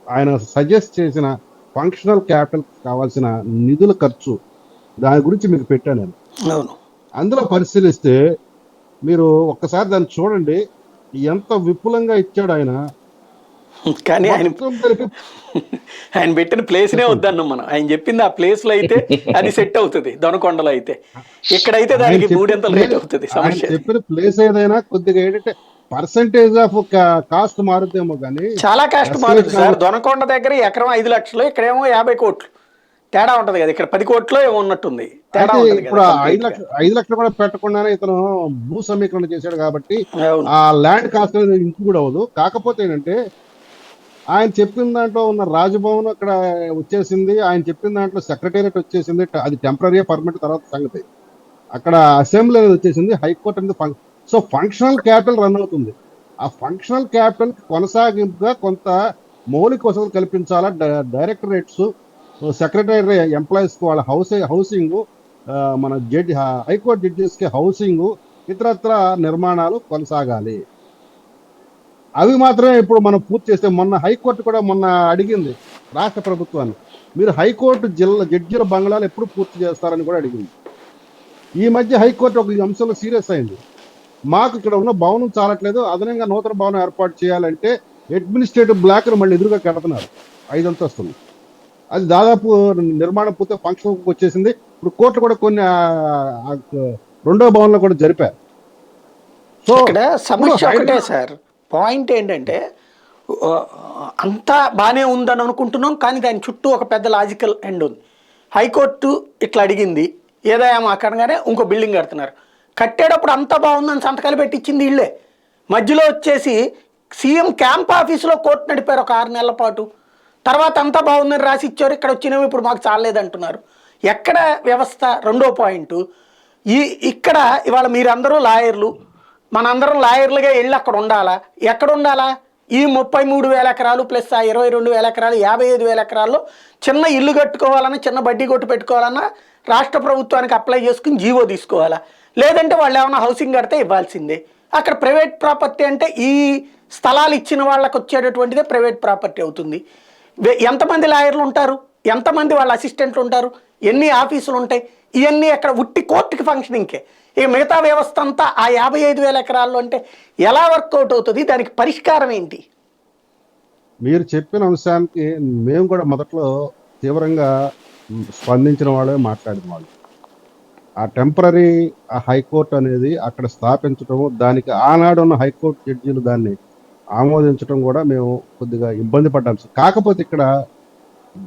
ఆయన సజెస్ట్ చేసిన ఫంక్షనల్ క్యాపిటల్ కావాల్సిన నిధుల ఖర్చు దాని గురించి మీకు పెట్టాను నేను. అందులో పరిశీలిస్తే మీరు ఒక్కసారి దాన్ని చూడండి, ఎంత విపులంగా ఇచ్చాడు ఆయన. కానీ ఆయన పెట్టిన ప్లేస్నే వద్దన్నాం మనం. ఆయన చెప్పింది ఆ ప్లేస్ లో అయితే అది సెట్ అవుతుంది, దొనకొండలో అయితే. ఇక్కడైతే దానికి 3x రేట్ అవుతుంది. చెప్పిన ప్లేస్ ఏదైనా కొద్దిగా ఏంటంటే పర్సెంటేజ్ ఆఫ్ కాస్ట్ మారుతేమో కానీ చాలా కాస్ట్ మారుతుంది సార్. దొనకొండ దగ్గర ఎకరం 5 లక్షలు, ఇక్కడేమో 50 కోట్లు తేడా ఉంటది కదా. ఇక్కడ 10 కోట్లు ఏమో ఉన్నట్టుంది తేడా. ఇప్పుడు 5 లక్షలు కూడా పెట్టకుండానే ఇతను భూ సమీకరణ చేశాడు కాబట్టి ఆ ల్యాండ్ కాస్ట్ ఇంక్లూడ్ అవ్వదు. కాకపోతే ఏంటంటే ఆయన చెప్పిన దాంట్లో ఉన్న రాజభవన్ అక్కడ వచ్చేసింది, ఆయన చెప్పిన దాంట్లో సెక్రటేరియట్ వచ్చేసింది, అది టెంపరీ పర్మనెంట్ తర్వాత సంగతి. అక్కడ అసెంబ్లీ అనేది వచ్చేసింది, హైకోర్టు అనేది. సో ఫంక్షనల్ క్యాపిటల్ రన్ అవుతుంది. ఆ ఫంక్షనల్ క్యాపిటల్ కొనసాగింపుగా కొంత మౌలిక వసతులు కల్పించాలా. డైరెక్టరేట్స్, సెక్రటరీ ఎంప్లాయీస్ కి వాళ్ళ హౌసింగ్, మన హైకోర్టు జడ్జెస్ కి హౌసింగ్, ఇతరత్ర నిర్మాణాలు కొనసాగాలి. అవి మాత్రమే ఇప్పుడు మనం పూర్తి చేస్తే, మొన్న హైకోర్టు కూడా అడిగింది రాష్ట్ర ప్రభుత్వాన్ని, మీరు హైకోర్టు జడ్జిల బంగ్లాలు ఎప్పుడు పూర్తి చేస్తారని కూడా అడిగింది. ఈ మధ్య హైకోర్టు ఒక అంశంలో సీరియస్ అయింది. మాకు ఇక్కడ ఉన్న భవనం చాలట్లేదు, అదనంగా నూతన భవనం ఏర్పాటు చేయాలంటే అడ్మినిస్ట్రేటివ్ బ్లాక్ మళ్ళీ ఎదురుగా కడుతున్నారు 5 అంతస్తులు. అది దాదాపు నిర్మాణం పూర్తి ఫంక్షన్ వచ్చేసింది. ఇప్పుడు కోర్టు కూడా కొన్ని రెండో భవనంలో కూడా జరిపారు. సో ఇక్కడ సమస్య ఒకటే సార్. పాయింట్ ఏంటంటే అంతా బాగానే ఉందని అనుకుంటున్నాం, కానీ దాని చుట్టూ ఒక పెద్ద లాజికల్ ఎండ్ ఉంది. హైకోర్టు ఇట్లా అడిగింది, ఏదైనా అక్కడగానే ఇంకో బిల్డింగ్ కడుతున్నారు. కట్టేటప్పుడు అంతా బాగుందని సంతకాలు పెట్టించింది వీళ్ళే. మధ్యలో వచ్చేసి సీఎం క్యాంప్ ఆఫీసులో కోర్టు నడిపారు ఒక 6 నెలల పాటు. తర్వాత అంతా బాగుందని రాసి ఇచ్చారు, ఇక్కడ వచ్చినవి ఇప్పుడు మాకు చాలేదంటున్నారు. ఎక్కడ వ్యవస్థ? రెండో పాయింట్, ఇక్కడ ఇవాళ మీరందరూ లాయర్లు, మనందరం లాయర్లుగా వెళ్ళి అక్కడ ఉండాలా? ఎక్కడ ఉండాలా? ఈ 33,000 ఎకరాలు ప్లస్ ఆ 22,000 ఎకరాలు 55,000 ఎకరాల్లో చిన్న ఇల్లు కట్టుకోవాలన్నా, చిన్న బడ్డీ కొట్టు పెట్టుకోవాలన్నా రాష్ట్ర ప్రభుత్వానికి అప్లై చేసుకుని జీవో తీసుకోవాలా? లేదంటే వాళ్ళు ఏమైనా హౌసింగ్ కడితే ఇవ్వాల్సిందే. అక్కడ ప్రైవేట్ ప్రాపర్టీ అంటే ఈ స్థలాలు ఇచ్చిన వాళ్ళకి వచ్చేటటువంటిదే ప్రైవేట్ ప్రాపర్టీ అవుతుంది. ఎంతమంది లాయర్లు ఉంటారు? ఎంతమంది వాళ్ళ అసిస్టెంట్లు ఉంటారు? ఎన్ని ఆఫీసులు ఉంటాయి? ఇవన్నీ అక్కడ ఉట్టి కోర్టుకి ఫంక్షనింగ్కే. ఇక మిగతా వ్యవస్థ అంతా ఆ 55,000 ఎకరాల్లో అంటే ఎలా వర్కౌట్ అవుతుంది? దానికి పరిష్కారం ఏంటి? మీరు చెప్పిన అంశానికి మేము కూడా మొదట్లో తీవ్రంగా స్పందించిన వాళ్ళే, మాట్లాడిన వాళ్ళు. ఆ టెంపరీ హైకోర్టు అనేది అక్కడ స్థాపించడం, దానికి ఆనాడు ఉన్న హైకోర్టు జడ్జీలు దాన్ని ఆమోదించడం కూడా మేము కొద్దిగా ఇబ్బంది పడ్డాం. కాకపోతే ఇక్కడ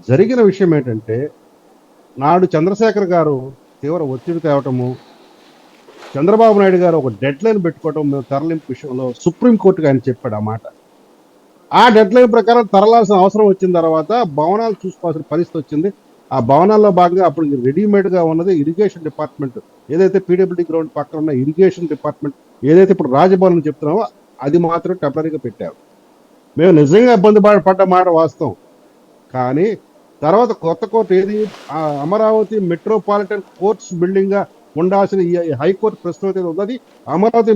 జరిగిన విషయం ఏంటంటే, నాడు చంద్రశేఖర్ గారు తీవ్ర ఒత్తిడి తేవటము, చంద్రబాబు నాయుడు గారు ఒక డెడ్ లైన్ పెట్టుకోవటం, మేము తరలింపు విషయంలో సుప్రీంకోర్టుకి ఆయన చెప్పాడు ఆ మాట. ఆ డెడ్ లైన్ ప్రకారం తరలాల్సిన అవసరం వచ్చిన తర్వాత భవనాలు చూసుకోవాల్సిన పరిస్థితి వచ్చింది. ఆ భవనాల్లో భాగంగా అప్పుడు రెడీమేడ్ గా ఉన్నది ఇరిగేషన్ డిపార్ట్మెంట్, ఏదైతే పీడబ్ల్యూడీ గ్రౌండ్ పక్కన ఉన్న ఇరిగేషన్ డిపార్ట్మెంట్ ఏదైతే ఇప్పుడు రాజభవన్ చెప్తున్నామో అది మాత్రం టెంపరీగా పెట్టారు. మేము నిజంగా ఇబ్బంది పడ్డ మాట వాస్తవం. కానీ తర్వాత కొత్త కోర్టు ఏది అమరావతి మెట్రోపాలిటన్ కోర్ట్స్ బిల్డింగ్ గా ఉండాల్సిన ఈ హైకోర్టు ప్రస్తుతం ఏదో ఉన్నది అమరావతి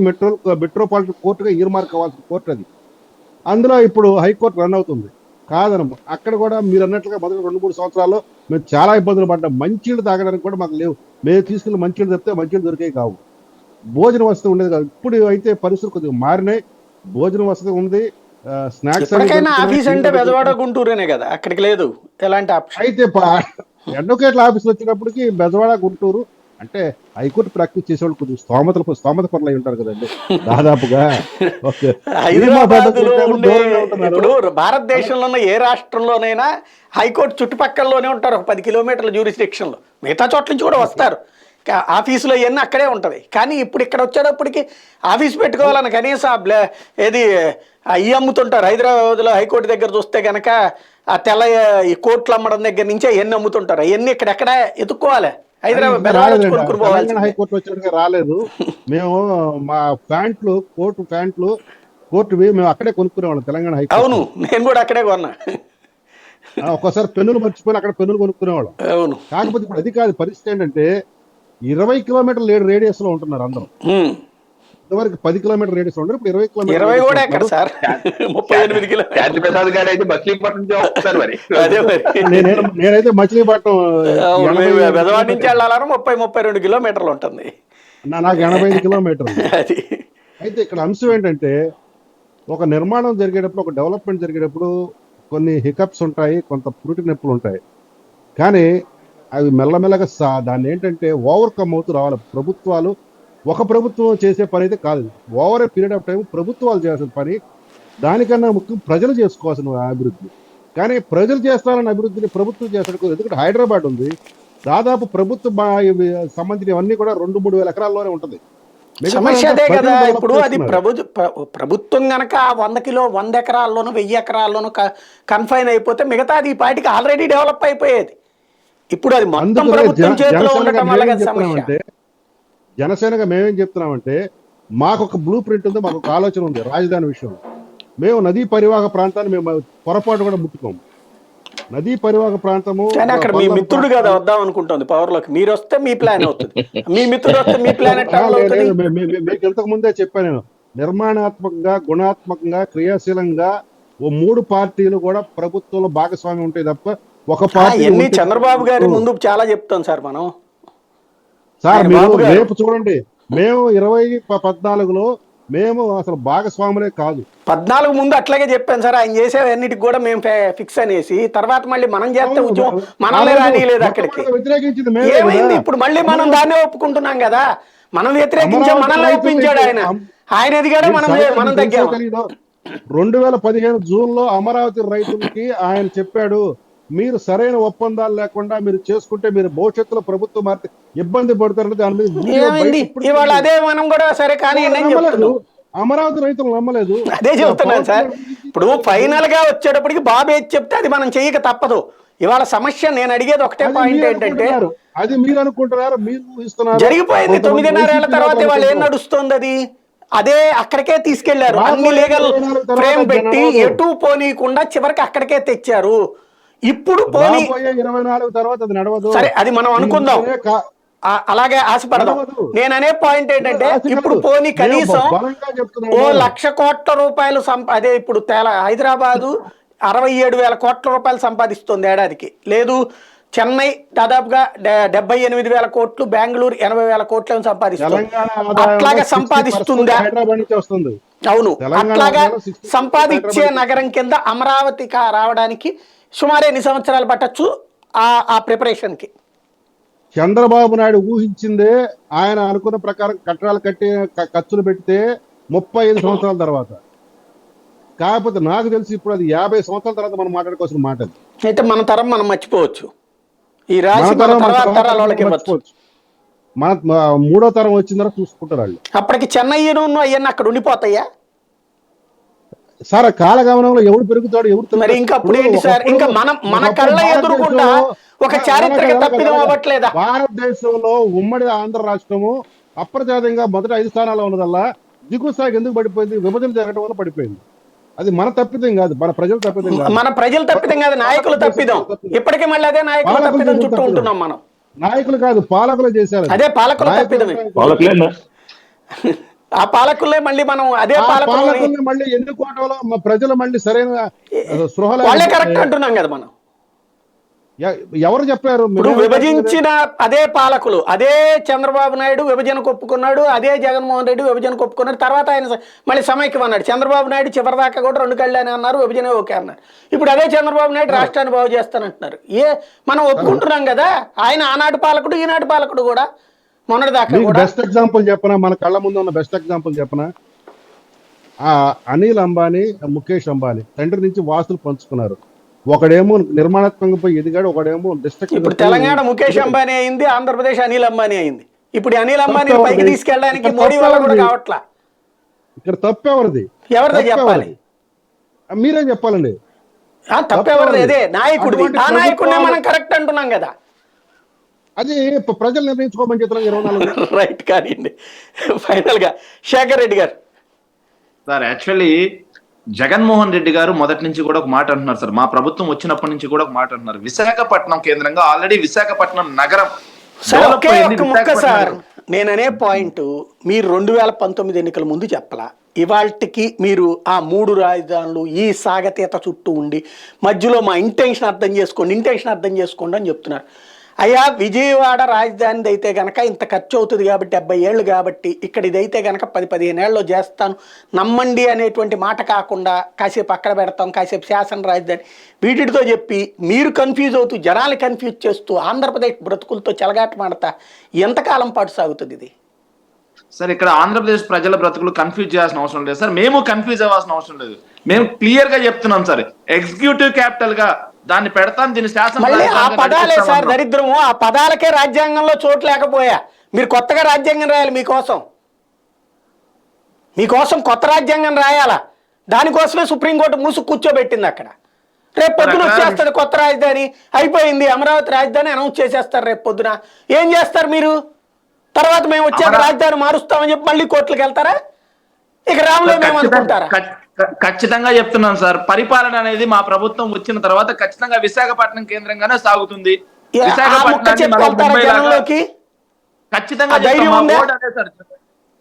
మెట్రోపాలిటన్ కోర్టుగా ఈర్మార్క్ అవ్వాల్సిన కోర్టు అది. అందులో ఇప్పుడు హైకోర్టు రన్ అవుతుంది. కాదనము, అక్కడ కూడా మీరు అన్నట్లుగా మొదటి 2-3 సంవత్సరాల్లో మేము చాలా ఇబ్బందులు పడ్డాం. మంచినీళ్ళు తాగడానికి కూడా మాకు లేవు. మేము తీసుకెళ్ళి మంచినీళ్ళు చెప్తే మంచినీళ్ళు దొరికేవి కావు. భోజన వసతి ఉండేది కాదు. ఇప్పుడు అయితే పరిస్థితులు కొద్దిగా మారినాయి. భోజన వసతి ఉంది, స్నాక్స్. ఎప్పటికైనా ఆఫీస్ అంటే బెజవాడ గుంటూరునే కదా, అక్కడికి లేదు ఎలాంటి ఆప్షన్. అయితే అడ్వకేట్ల ఆఫీస్ వచ్చినప్పటికి బెజవాడ గుంటూరు అంటే హైకోర్టు ప్రాక్టీస్ చేసేవాళ్ళు కొద్దిగా స్తోమత పనులు అయి ఉంటారు కదండి దాదాపుగా. హైదరాబాద్లో ఉండే ఇప్పుడు భారతదేశంలో ఉన్న ఏ రాష్ట్రంలోనైనా హైకోర్టు చుట్టుపక్కలలోనే ఉంటారు, ఒక 10 కిలోమీటర్ల జ్యూరిస్డిక్షన్లో. మిగతా చోట్ల నుంచి కూడా వస్తారు, ఆఫీసులో ఇవన్నీ అక్కడే ఉంటుంది. కానీ ఇప్పుడు ఇక్కడ వచ్చేటప్పటికి ఆఫీస్ పెట్టుకోవాలని కనీసం ఏది అవి అమ్ముతుంటారు. హైదరాబాద్లో హైకోర్టు దగ్గర చూస్తే కనుక ఆ తెల్ల ఈ కోట్లు అమ్మడం దగ్గర నుంచే ఎన్ని అమ్ముతుంటారు, అవన్నీ ఇక్కడెక్కడ ఎత్తుక్కోవాలి. హైదరాబాద్ తెలంగాణ హైకోర్టు వచ్చేట్టుగా రాలేదు. మేము మా ప్యాంట్లు కోర్టువి మేము అక్కడే కొనుక్కునేవాళ్ళం తెలంగాణ హైకోర్టు. అవును, నేను కూడా అక్కడే కొన్నా. ఒక్కోసారి పెన్నులు మర్చిపోయి అక్కడ పెన్నులు కొనుక్కునేవాళ్ళం. అవును. కాకపోతే ఇప్పుడు అది కాదు పరిస్థితి. ఏంటంటే 20 కిలోమీటర్ల రేడియస్ లో ఉంటున్నారు అందరూ. ఇంతవరకు 10 కిలోమీటర్ రేడియస్ లో ఉంటారు, ఇప్పుడు 20 కిలోమీటర్. 20 కూడా ఎక్కడ సార్, 38 కిలోమీటర్లు. ప్రసాద్ గారు అయితే మచిలీపట్నం మరి నేనైతే మచిలీపట్నం బెజవాడ నుంచి వెళ్ళాలని 30-32 కిలోమీటర్లు ఉంటుంది. నాకు 85 కిలోమీటర్లు. అయితే ఇక్కడ అంశం ఏంటంటే, ఒక నిర్మాణం జరిగేటప్పుడు, ఒక డెవలప్మెంట్ జరిగేటప్పుడు కొన్ని హికప్స్ ఉంటాయి, కొంత పురుటి నొప్పులు ఉంటాయి. కానీ అవి మెల్లమెల్లగా దాన్ని ఏంటంటే ఓవర్కమ్ అవుతూ రావాలి. ప్రభుత్వాలు, ఒక ప్రభుత్వం చేసే పని అయితే కాదు, over a period of time ప్రభుత్వాలు చేయాల్సిన పని. దానికన్నా ముఖ్యం ప్రజలు చేసుకోవాల్సిన అభివృద్ధి. కానీ ప్రజలు చేస్తారన్న అభివృద్ధిని ప్రభుత్వం చేస్తాడు. ఎందుకంటే హైదరాబాద్ ఉంది, దాదాపు ప్రభుత్వ సంబంధించినవన్నీ కూడా 2-3 వేల ఎకరాల్లోనే ఉంటుంది. సమస్య అదే కదా. ఇప్పుడు అది ప్రభుత్వం గనక 100 ఎకరాల్లోనూ 1000 ఎకరాల్లోనూ కన్ఫైన్ అయిపోతే మిగతా అది ఈ పార్టీకి ఆల్రెడీ డెవలప్ అయిపోయేది. ఇప్పుడు అది మొత్తం ప్రభుత్వం చేతిలో ఉండటం వల్ల సమస్య. జనసేనగా మేమేం చెప్తున్నామంటే, మాకు ఒక బ్లూ ప్రింట్ ఉంది, మాకు ఒక ఆలోచన ఉంది రాజధాని విషయంలో. మేము నదీ పరివాహక ప్రాంతాన్ని మేము పొరపాటు కూడా ముట్టుకోము. నదీ పరివాహక ప్రాంతము అక్కడ మీ మిత్రుడు కదా వద్దాం అనుకుంటుంది పవర్ లోకి. మీరు వస్తే మీ ప్లాన్ అవుతుంది, మీ మిత్రుడు వస్తే మీ ప్లాన్. మీకు ఇంతకు ముందే చెప్పాను నేను, నిర్మాణాత్మకంగా, గుణాత్మకంగా, క్రియాశీలంగా ఓ 3 పార్టీలు కూడా ప్రభుత్వంలో భాగస్వామ్యం ఉంటాయి తప్ప ఒక పార్టీ. చంద్రబాబు గారి ముందు చాలా చెప్తాం సార్ మనం. సార్ మీరు రేపు చూడండి, మేము 2014లో మేము అసలు భాగస్వాములే కాదు. 14 ముందు అట్లాగే చెప్పాను సార్, ఆయన చేసేవన్నిటికి కూడా మేము ఫిక్స్ అనేసి. తర్వాత మళ్ళీ మనం చేస్తే ఉద్యమం మనల్ని రానిలేదు అక్కడికి. ఏమైంది ఇప్పుడు మళ్ళీ మనం దాన్నే ఒప్పుకుంటున్నాం కదా. మనం వ్యతిరేకించాం, మనల్ని ఒప్పించాడు ఆయన. ఆయన ఎదిగాడు, మనం తగ్గాము. 2015 జూన్లో అమరావతి రైతులకి ఆయన చెప్పాడు, మీరు సరైన ఒప్పందాలు లేకుండా మీరు చేసుకుంటే మీరు భవిష్యత్తులో ప్రభుత్వం మారితే ఇబ్బంది పడతారంటే దాని మీద ఇవాళ అదే మనం కూడా సరే కానీ అమరావతి రైతులు నమ్మలేదు. అదే చెప్తున్నాను సార్. ఇప్పుడు ఫైనల్ గా వచ్చేటప్పటికి బాబు ఏది చెప్తే అది మనం చెయ్యక తప్పదు. ఇవాళ సమస్య నేను అడిగేది ఒకటే పాయింట్ ఏంటంటే, అది మీరు అనుకుంటున్నారు, మీరు ఇస్తున్నారు. జరిగిపోయింది 9.5 ఏళ్ల తర్వాత. ఇవాళ ఏం నడుస్తుంది అది? అదే అక్కడికే తీసుకెళ్లారు, అన్ని లీగల్ ఫ్రేమ్ పెట్టి ఎటు పోనీయకుండా చివరికి అక్కడికే తెచ్చారు. ఇప్పుడు పోనీ 24 తర్వాత అది నడవదు. సరే, అది మనం అనుకుందాం, అలాగే ఆశపడదాం. నేను అనే పాయింట్ ఏంటంటే, ఇప్పుడు పోనీ కనీసం 1,00,000 కోట్ల రూపాయలు అదే ఇప్పుడు హైదరాబాదు 67,000 కోట్ల రూపాయలు సంపాదిస్తుంది ఏడాదికి. లేదు చెన్నై దాదాపుగా 78,000 కోట్లు, బెంగళూరు 80,000 కోట్లను సంపాదిస్తుంది. అట్లాగా సంపాదిస్తుందా? అవును, అట్లాగా సంపాదించే నగరం కింద అమరావతి రావడానికి సుమారు ఎన్ని సంవత్సరాలు పట్టచ్చు ఆ ప్రిపరేషన్కి? చంద్రబాబు నాయుడు ఊహించిందే ఆయన అనుకున్న ప్రకారం కట్టడాలు కట్టి ఖర్చులు పెడితే 35 సంవత్సరాల తర్వాత. కాకపోతే నాకు తెలిసి ఇప్పుడు అది 50 సంవత్సరాల తర్వాత మనం మాట్లాడుకోవాల్సిన మాట అది. అయితే మన తరం మనం మర్చిపోవచ్చు, ఈ మన రాశి తరం మన తర్వాత తర్వాత తరాల వాళ్ళకి ఇవ్వచ్చు. మర్చిపోవచ్చు. మన మూడో తరం వచ్చిన తర్వాత చూసుకుంటారు వాళ్ళు. అప్పటికి చెన్నయ్యను అవన్నీ అక్కడ ఉండిపోతాయా? సార్ కాలగమనంలో ఎవడు పెరుగుతాడు ఎవడు మరి ఇంకా అప్పుడు ఏంటి సార్? ఇంకా మన కళ్ళ ఎదురుకుండా ఒక చారిత్రక తప్పిదం అవ్వట్లేదా? భారతదేశంలో ఉమ్మడి ఆంధ్ర రాష్ట్రము అప్రజాతంగా మొదటి 5 స్థానాల్లో ఉన్నదల్లా దిగువ స్థాయికి ఎందుకు పడిపోయింది? విభజన జరగడం వల్ల పడిపోయింది. అది మన తప్పిదం కాదు, మన ప్రజల తప్పిదం కాదు. మన ప్రజలు తప్పిదం కాదు, నాయకులు తప్పిదం. ఇప్పటికీ మళ్ళీ అదే నాయకుల తప్పిదం చుట్టూ ఉంటున్నాం మనం. నాయకులు కాదు, పాలకులు చేశారు. అదే పాలకుల తప్పిదమే. ఆ పాలకులే మళ్ళీ మనం అదే పాలకుల్ని మళ్ళీ ఎన్నుకోవడంలో ప్రజలు మళ్ళీ సరైన స్పృహ వాళ్ళే కరెక్ట్ అంటున్నాం కదా మనం. ఎవరు చెప్పారు? ఇప్పుడు విభజించిన అదే పాలకులు, అదే చంద్రబాబు నాయుడు విభజనకు ఒప్పుకున్నాడు, అదే జగన్మోహన్ రెడ్డి విభజనకు ఒప్పుకున్నాడు. తర్వాత ఆయన మళ్ళీ సమైక్యం అన్నాడు. చంద్రబాబు నాయుడు చివరిదాకా కూడా 2 కళ్ళు అని అన్నారు, విభజన ఓకే అన్నారు. ఇప్పుడు అదే చంద్రబాబు నాయుడు రాష్ట్రాన్ని బాగు చేస్తానంటున్నారు. మనం ఒప్పుకుంటున్నాం కదా, ఆయన ఆనాటి పాలకుడు ఈనాటి పాలకుడు కూడా మొన్నటిదాకా కూడా. బెస్ట్ ఎగ్జాంపుల్ చెప్పనా, మన కళ్ళ ముందు ఉన్న బెస్ట్ ఎగ్జాంపుల్ చెప్పనా? అనిల్ అంబానీ, ముఖేష్ అంబానీ తండ్రి నుంచి వాస్తులు పంచుకున్నారు. ఒకడేమో నిర్మాణాత్మకంగా పోయి ఎదిగాడు, ఒకడేమో ఇప్పుడు తెలంగాణ ముఖేష్ అంబానీ అయింది, ఆంధ్రప్రదేశ్ అనిల్ అంబానీ అయింది. ఇప్పుడు అనిల్ అంబానీ పైకి తీసుకెళ్ళడానికి మోడీ వల్ల కూడా కావట్లా. ఇక్కడ తప్పెవరిది? ఎవరిదో చెప్పాలి, మీరే చెప్పాలండి. తప్పెవరిది? అదే నాయకుడిది. ఆ నాయకుడినే మనం కరెక్ట్ అంటున్నాం కదా. అది ప్రజలు నిర్ణయించుకోమని చెప్తున్నాం 24. రైట్. కానీ ఫైనల్ గా శేఖర్ రెడ్డి గారు సార్, యాక్చువల్లీ జగన్మోహన్ రెడ్డి గారు మొదటి నుంచి కూడా ఒక మాట అంటున్నారు సార్. మా ప్రభుత్వం వచ్చినప్పటి నుంచి కూడా ఒక మాట అంటున్నారు. విశాఖపట్నం కేంద్రంగా ఆల్రెడీ విశాఖపట్నం నగరం సార్, నేననే పాయింట్ మీరు 2019 ఎన్నికల ముందు చెప్పలా. ఇవాళకి మీరు ఆ 3 రాజధానులు ఈ సాగతీత చుట్టూ ఉండి మధ్యలో మా ఇంటెన్షన్ అర్థం చేసుకోండి అని చెప్తున్నారు. అయ్యా, విజయవాడ రాజధానిది అయితే కనుక ఇంత ఖర్చు అవుతుంది కాబట్టి 70 ఏళ్ళు కాబట్టి ఇక్కడ ఇదైతే కనుక 10-15 ఏళ్ళలో చేస్తాను నమ్మండి అనేటువంటి మాట కాకుండా కాసేపు అక్కడ పెడతాం, కాసేపు శాసన రాజధాని వీటితో చెప్పి మీరు కన్ఫ్యూజ్ అవుతూ జనాలు కన్ఫ్యూజ్ చేస్తూ ఆంధ్రప్రదేశ్ బ్రతుకులతో చెలగాటమాడతా ఎంతకాలం పాటు సాగుతుంది ఇది? సార్, ఇక్కడ ఆంధ్రప్రదేశ్ ప్రజల బ్రతుకులు కన్ఫ్యూజ్ చేయాల్సిన అవసరం లేదు సార్. మేము కన్ఫ్యూజ్ అవ్వాల్సిన అవసరం లేదు. మేము క్లియర్ గా చెప్తున్నాం సార్, ఎగ్జిక్యూటివ్ క్యాపిటల్ గా దాన్ని పెడతాం, దీని శాసన. మళ్ళీ ఆ పదాలే సార్ దరిద్రము. ఆ పదాలకే రాజ్యాంగంలో చోటు లేకపోయా. మీరు కొత్తగా రాజ్యాంగం రాయాలి, మీకోసం కొత్త రాజ్యాంగం రాయాలా. దానికోసమే సుప్రీంకోర్టు మూసు కూర్చోబెట్టింది అక్కడ. రేపు పొద్దున వచ్చేస్తుంది కొత్త రాజధాని, అయిపోయింది అమరావతి రాజధాని అనౌన్స్ చేసేస్తారు రేపు పొద్దున. ఏం చేస్తారు మీరు? తర్వాత మేము వచ్చాక రాజధాని మారుస్తామని చెప్పి మళ్ళీ కోర్టులకు వెళ్తారా? ఇక రాములు మేము అనుకుంటారా? ఖచ్చితంగా చెప్తున్నాం సార్, పరిపాలన అనేది మా ప్రభుత్వం వచ్చిన తర్వాత ఖచ్చితంగా విశాఖపట్నం కేంద్రంగానే సాగుతుంది. ఖచ్చితంగా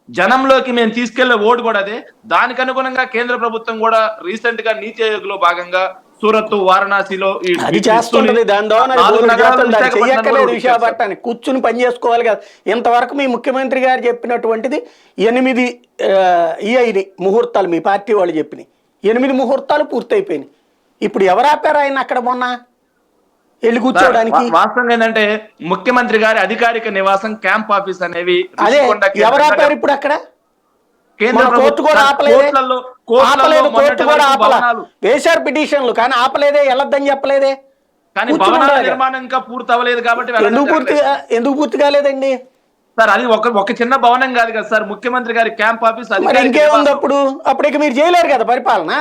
జనంలోకి మేము తీసుకెళ్లే ఓటు కూడా అదే. దానికి అనుగుణంగా కేంద్ర ప్రభుత్వం కూడా రీసెంట్ గా నీతి ఆయోగ్ లో భాగంగా సూరత్, వారణాసిలో విశాఖపట్నాన్ని కూర్చుని పని చేసుకోవాలి కదా. ఇంతవరకు మీ ముఖ్యమంత్రి గారు చెప్పినటువంటిది 8 ఈఐని ముహూర్తాలు మీ పార్టీ వాళ్ళు చెప్పినాయి. 8 ముహూర్తాలు పూర్తయిపోయినాయి. ఇప్పుడు ఎవరు ఆపారు ఆయన అక్కడ మొన్న వెళ్ళి కూర్చోవడానికి? వాస్తవం ఏంటంటే ముఖ్యమంత్రి గారి అధికారిక నివాసం క్యాంప్ ఆఫీస్ అనేవి అదే ఎవరు ఆపారు ఇప్పుడు అక్కడ? కోర్టు కూడా ఆపలేదు. కోర్టు కూడా ఆపలా. వేశారు పిటిషన్లు కానీ ఆపలేదే, వెళ్ళొద్దని చెప్పలేదే. నిర్మాణం ఇంకా పూర్తి అవ్వలేదు కాబట్టి ఎందుకు పూర్తి కాలేదండి సార్? అది ఒక చిన్న భవనం కాదు కదా సార్, ముఖ్యమంత్రి గారి క్యాంప్ ఆఫీస్. ఇంకేముంది అప్పుడు? అప్పటికి మీరు చేయలేరు కదా పరిపాలన.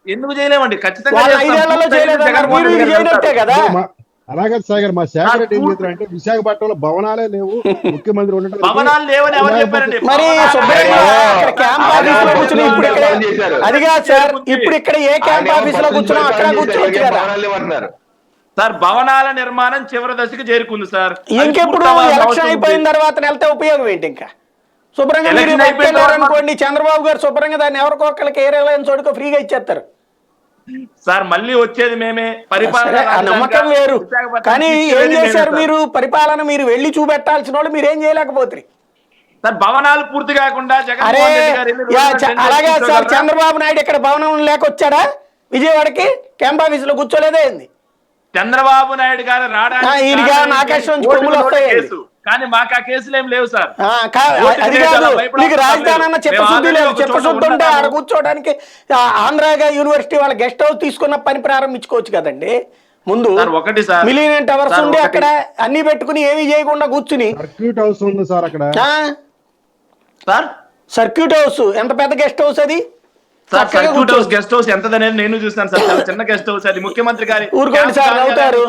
ఎందుకు చేయలేమండి? ఖచ్చితంగా 5 ఏళ్లలో చేయలేదంటే కదా. అలాగే సాగర్, మా శాఖ రెడ్డి ఏం చేస్తారు అంటే విశాఖపట్నంలో భవనాలే లేవు, ముఖ్యమంత్రి ఉండటం భవనాలు లేవని ఎవరు చెప్పారండి? మరి అదిగా సార్, ఇప్పుడు ఇక్కడ ఏ క్యాంప్ ఆఫీస్ లో కూర్చున్నా అక్కడ కూర్చోవచ్చు కదా సార్. భవనాల నిర్మాణం చివరి దశకు చేరుకుంది సార్. ఇంకెప్పుడు ఎలక్షన్ అయిపోయిన తర్వాత వెళ్తే ఉపయోగం ఏంటి? ఇంకా శుభ్రంగా అనుకోండి, చంద్రబాబు గారు శుభ్రంగా దాన్ని ఎవరికొకరికి ఏరియాలో చోటుకో ఫ్రీగా ఇచ్చేస్తారు సార్. మళ్ళీ వచ్చేది మేమే. పరిపాలన నమ్మకం వేరు. కానీ ఏం చేశారు మీరు? పరిపాలన మీరు వెళ్ళి చూపెట్టాల్సిన వాళ్ళు మీరేం చేయలేకపోతారు సార్. భవనాలు పూర్తి కాకుండా అలాగే సార్, చంద్రబాబు నాయుడు ఇక్కడ భవనం లేకొచ్చాడా? విజయవాడకి క్యాంప్ ఆఫీస్ లో కూర్చోలేదే ఏంది? చంద్రబాబు నాయుడు గారు ఈయనకి రావడానికి ఆకాశం నుంచి ఓటుకు కొమ్ములు నోటు వస్తాయండి. కేసు. కానీ మాకు ఆ కేసులు ఏం లేవు సార్. అది కాదు, నీకు రాజధాని అన్న చిత్తశుద్ధి లేదు. చిత్తశుద్ధి ఉంటే ఆడ కూర్చోడానికి ఆంధ్రాగా యూనివర్సిటీ వాళ్ళ గెస్ట్ హౌస్ తీసుకున్న పని ప్రారంభించుకోవచ్చు కదండి. ముందు ఒకటి సార్, మిలియన్ టవర్స్ ఉండి అక్కడ అన్ని పెట్టుకుని ఏమీ చేయకుండా కూర్చుని సర్క్యూట్ హౌస్ ఉంది సార్ అక్కడ. సార్ సర్క్యూట్ హౌస్ ఎంత పెద్ద గెస్ట్ హౌస్ అది. సర్క్యూట్ హౌస్ గెస్ట్ హౌస్ ఎంత అనేది నేను చూసాను సార్. చాలా చిన్న గెస్ట్ హౌస్ అది. ముఖ్యమంత్రి గారి ఊరుకోండి సార్, అవుతారు.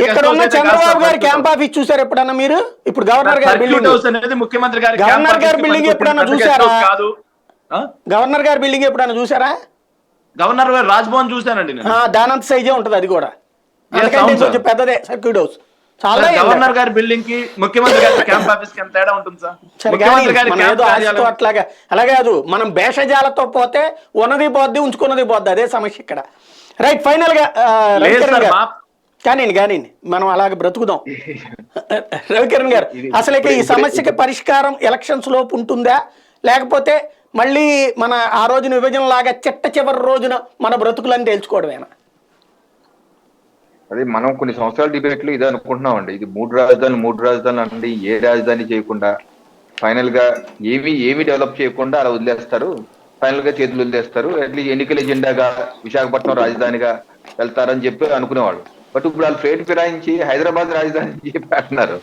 ఇక్కడ ఉన్న చంద్రబాబు గారి క్యాంప్ ఆఫీస్ చూసారు ఎప్పుడన్నా మీరు? ఇప్పుడు గవర్నర్ గారి బిల్డింగ్ అనేది ముఖ్యమంత్రి గారి గవర్నర్ గారి బిల్డింగ్ ఎప్పుడన్నా చూసారా? గవర్నర్ గారి బిల్డింగ్ ఎప్పుడన్నా చూసారా? గవర్నర్ గారు రాజ్భవన్ చూసానండి నేను. దానంత సైజే ఉంటది అది కూడా. అందుకంటే కొంచెం పెద్దదే సర్క్యూట్ హౌస్. చాలా గవర్నర్ గారి బిల్డింగ్ కి ముఖ్యమంత్రి గారి క్యాంప్ ఆఫీస్ కి ఎంత తేడా ఉంటుంది సార్? ముఖ్యమంత్రి గారి క్యాంప్ కార్యాలయం అట్లాగా అలాగే కాదు. మనం భేషజాలతో పోతే ఉన్నది పోద్ది, ఉంచుకున్నది పోద్ది. అదే సమస్య ఇక్కడ. రైట్, ఫైనల్ గా కానివ్వండి మనం అలాగే బ్రతుకుదాం. రవికిరణ్ గారు, అసలు ఈ సమస్యకి పరిష్కారం ఎలక్షన్స్ లోపు ఉంటుందా, లేకపోతే మళ్ళీ మన ఆ రోజున విభజన లాగా చిట్ట చివరి రోజున మన బ్రతుకులని తేల్చుకోవడమేనా? అదే మనం కొన్ని సంవత్సరాల డిబేట్లు ఇదే అనుకుంటున్నామండి. ఇది మూడు రాజధానులు అండి, ఏ రాజధాని చేయకుండా ఫైనల్ గా ఏమి డెవలప్ చేయకుండా అలా వదిలేస్తారు. ఫైనల్ గా చేతులు వదిలేస్తారు. అట్లీస్ట్ ఎన్నికల ఎజెండాగా విశాఖపట్నం రాజధానిగా వెళ్తారని చెప్పి అనుకునేవాళ్ళు. బట్ ఇప్పుడు వాళ్ళు ఫ్రేట్ ఫిరాయించి హైదరాబాద్ రాజధాని చెప్పి అంటున్నారు.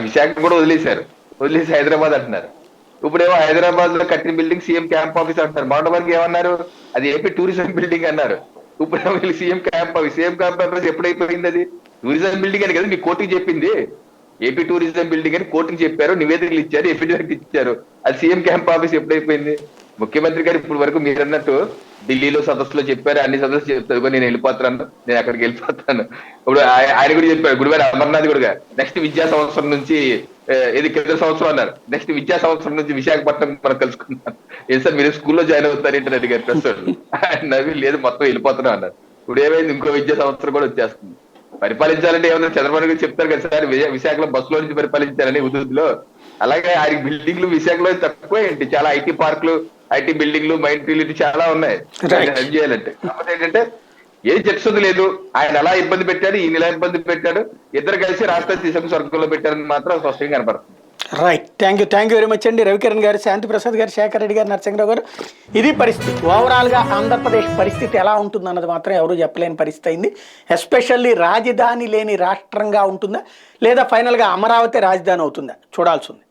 విశాఖ కూడా వదిలేసి హైదరాబాద్ అంటున్నారు. ఇప్పుడేమో హైదరాబాద్ లో కట్టిన బిల్డింగ్ సీఎం క్యాంప్ ఆఫీస్ అంటున్నారు. మొన్నటి ఏమన్నారు, అది ఏపీ టూరిజం బిల్డింగ్ అన్నారు. ఇప్పుడు సీఎం క్యాంప్ ఆఫీస్ ఎప్పుడైపోయింది? అది టూరిజం బిల్డింగ్ అని కదా మీ కోర్టుకి చెప్పింది. ఏపీ టూరిజం బిల్డింగ్ అని కోర్టుకి చెప్పారు, నివేదికలు ఇచ్చారు, ఎఫిడవిట్ ఇచ్చారు. అది సీఎం క్యాంప్ ఆఫీస్ ఎప్పుడైపోయింది? ముఖ్యమంత్రి గారు ఇప్పుడు వరకు మీరు అన్నట్టు ఢిల్లీలో సదస్సులో చెప్పారు, అన్ని సదస్సులు చెప్తారు, నేను అక్కడికి వెళ్ళిపోతాను. ఇప్పుడు ఆయన కూడా చెప్పారు, గుడివాడ అమర్నాథ్ కూడా నెక్స్ట్ విద్యా సంవత్సరం నుంచి క్రితం సంవత్సరం అన్నారు, నెక్స్ట్ విద్యా సంవత్సరం నుంచి విశాఖపట్నం మనం కలుసుకుంటాం. ఏం సార్ మీరు స్కూల్లో జాయిన్ అవుతారు ఏంటని అడిగారు ప్రెస్ నవ్వి. లేదు మొత్తం వెళ్ళిపోతున్నాం అన్నారు. ఇప్పుడు ఏమైంది, ఇంకో విద్యా సంవత్సరం కూడా వచ్చేస్తుంది. పరిపాలించాలంటే ఏమన్నా చంద్రబాబు గారు చెప్తారు కదా సార్, విశాఖలో బస్సులో నుంచి పరిపాలించారని ఉదులో. అలాగే ఆయన బిల్డింగ్లు విశాఖలో తక్కువ ఏంటి, చాలా ఐటీ పార్కులు, ఐటీ బిల్డింగ్లు, మైండ్ చాలా ఉన్నాయి రన్ చేయాలంటే. కాకపోతే ఏంటంటే ఏ చర్చది లేదు. ఆయన ఎలా ఇబ్బంది పెట్టాడు, ఈయన ఎలా ఇబ్బంది పెట్టాడు, ఇద్దరు కలిసి రాష్ట్ర తీసుకు స్వర్గంలో పెట్టారని మాత్రం స్పష్టంగా కనపడుతుంది. Right, thank you very much అండి. రవికిరణ్ గారు, శాంతి ప్రసాద్ గారు, శేఖర్ రెడ్డి గారు, నరసింహరావు గారు. ఇది పరిస్థితి. ఓవరాల్గా ఆంధ్రప్రదేశ్ పరిస్థితి ఎలా ఉంటుందన్నది మాత్రం ఎవరూ చెప్పలేని పరిస్థితి అయింది. ఎస్పెషల్లీ రాజధాని లేని రాష్ట్రంగా ఉంటుందా, లేదా ఫైనల్గా అమరావతి రాజధాని అవుతుందా చూడాల్సి ఉంది.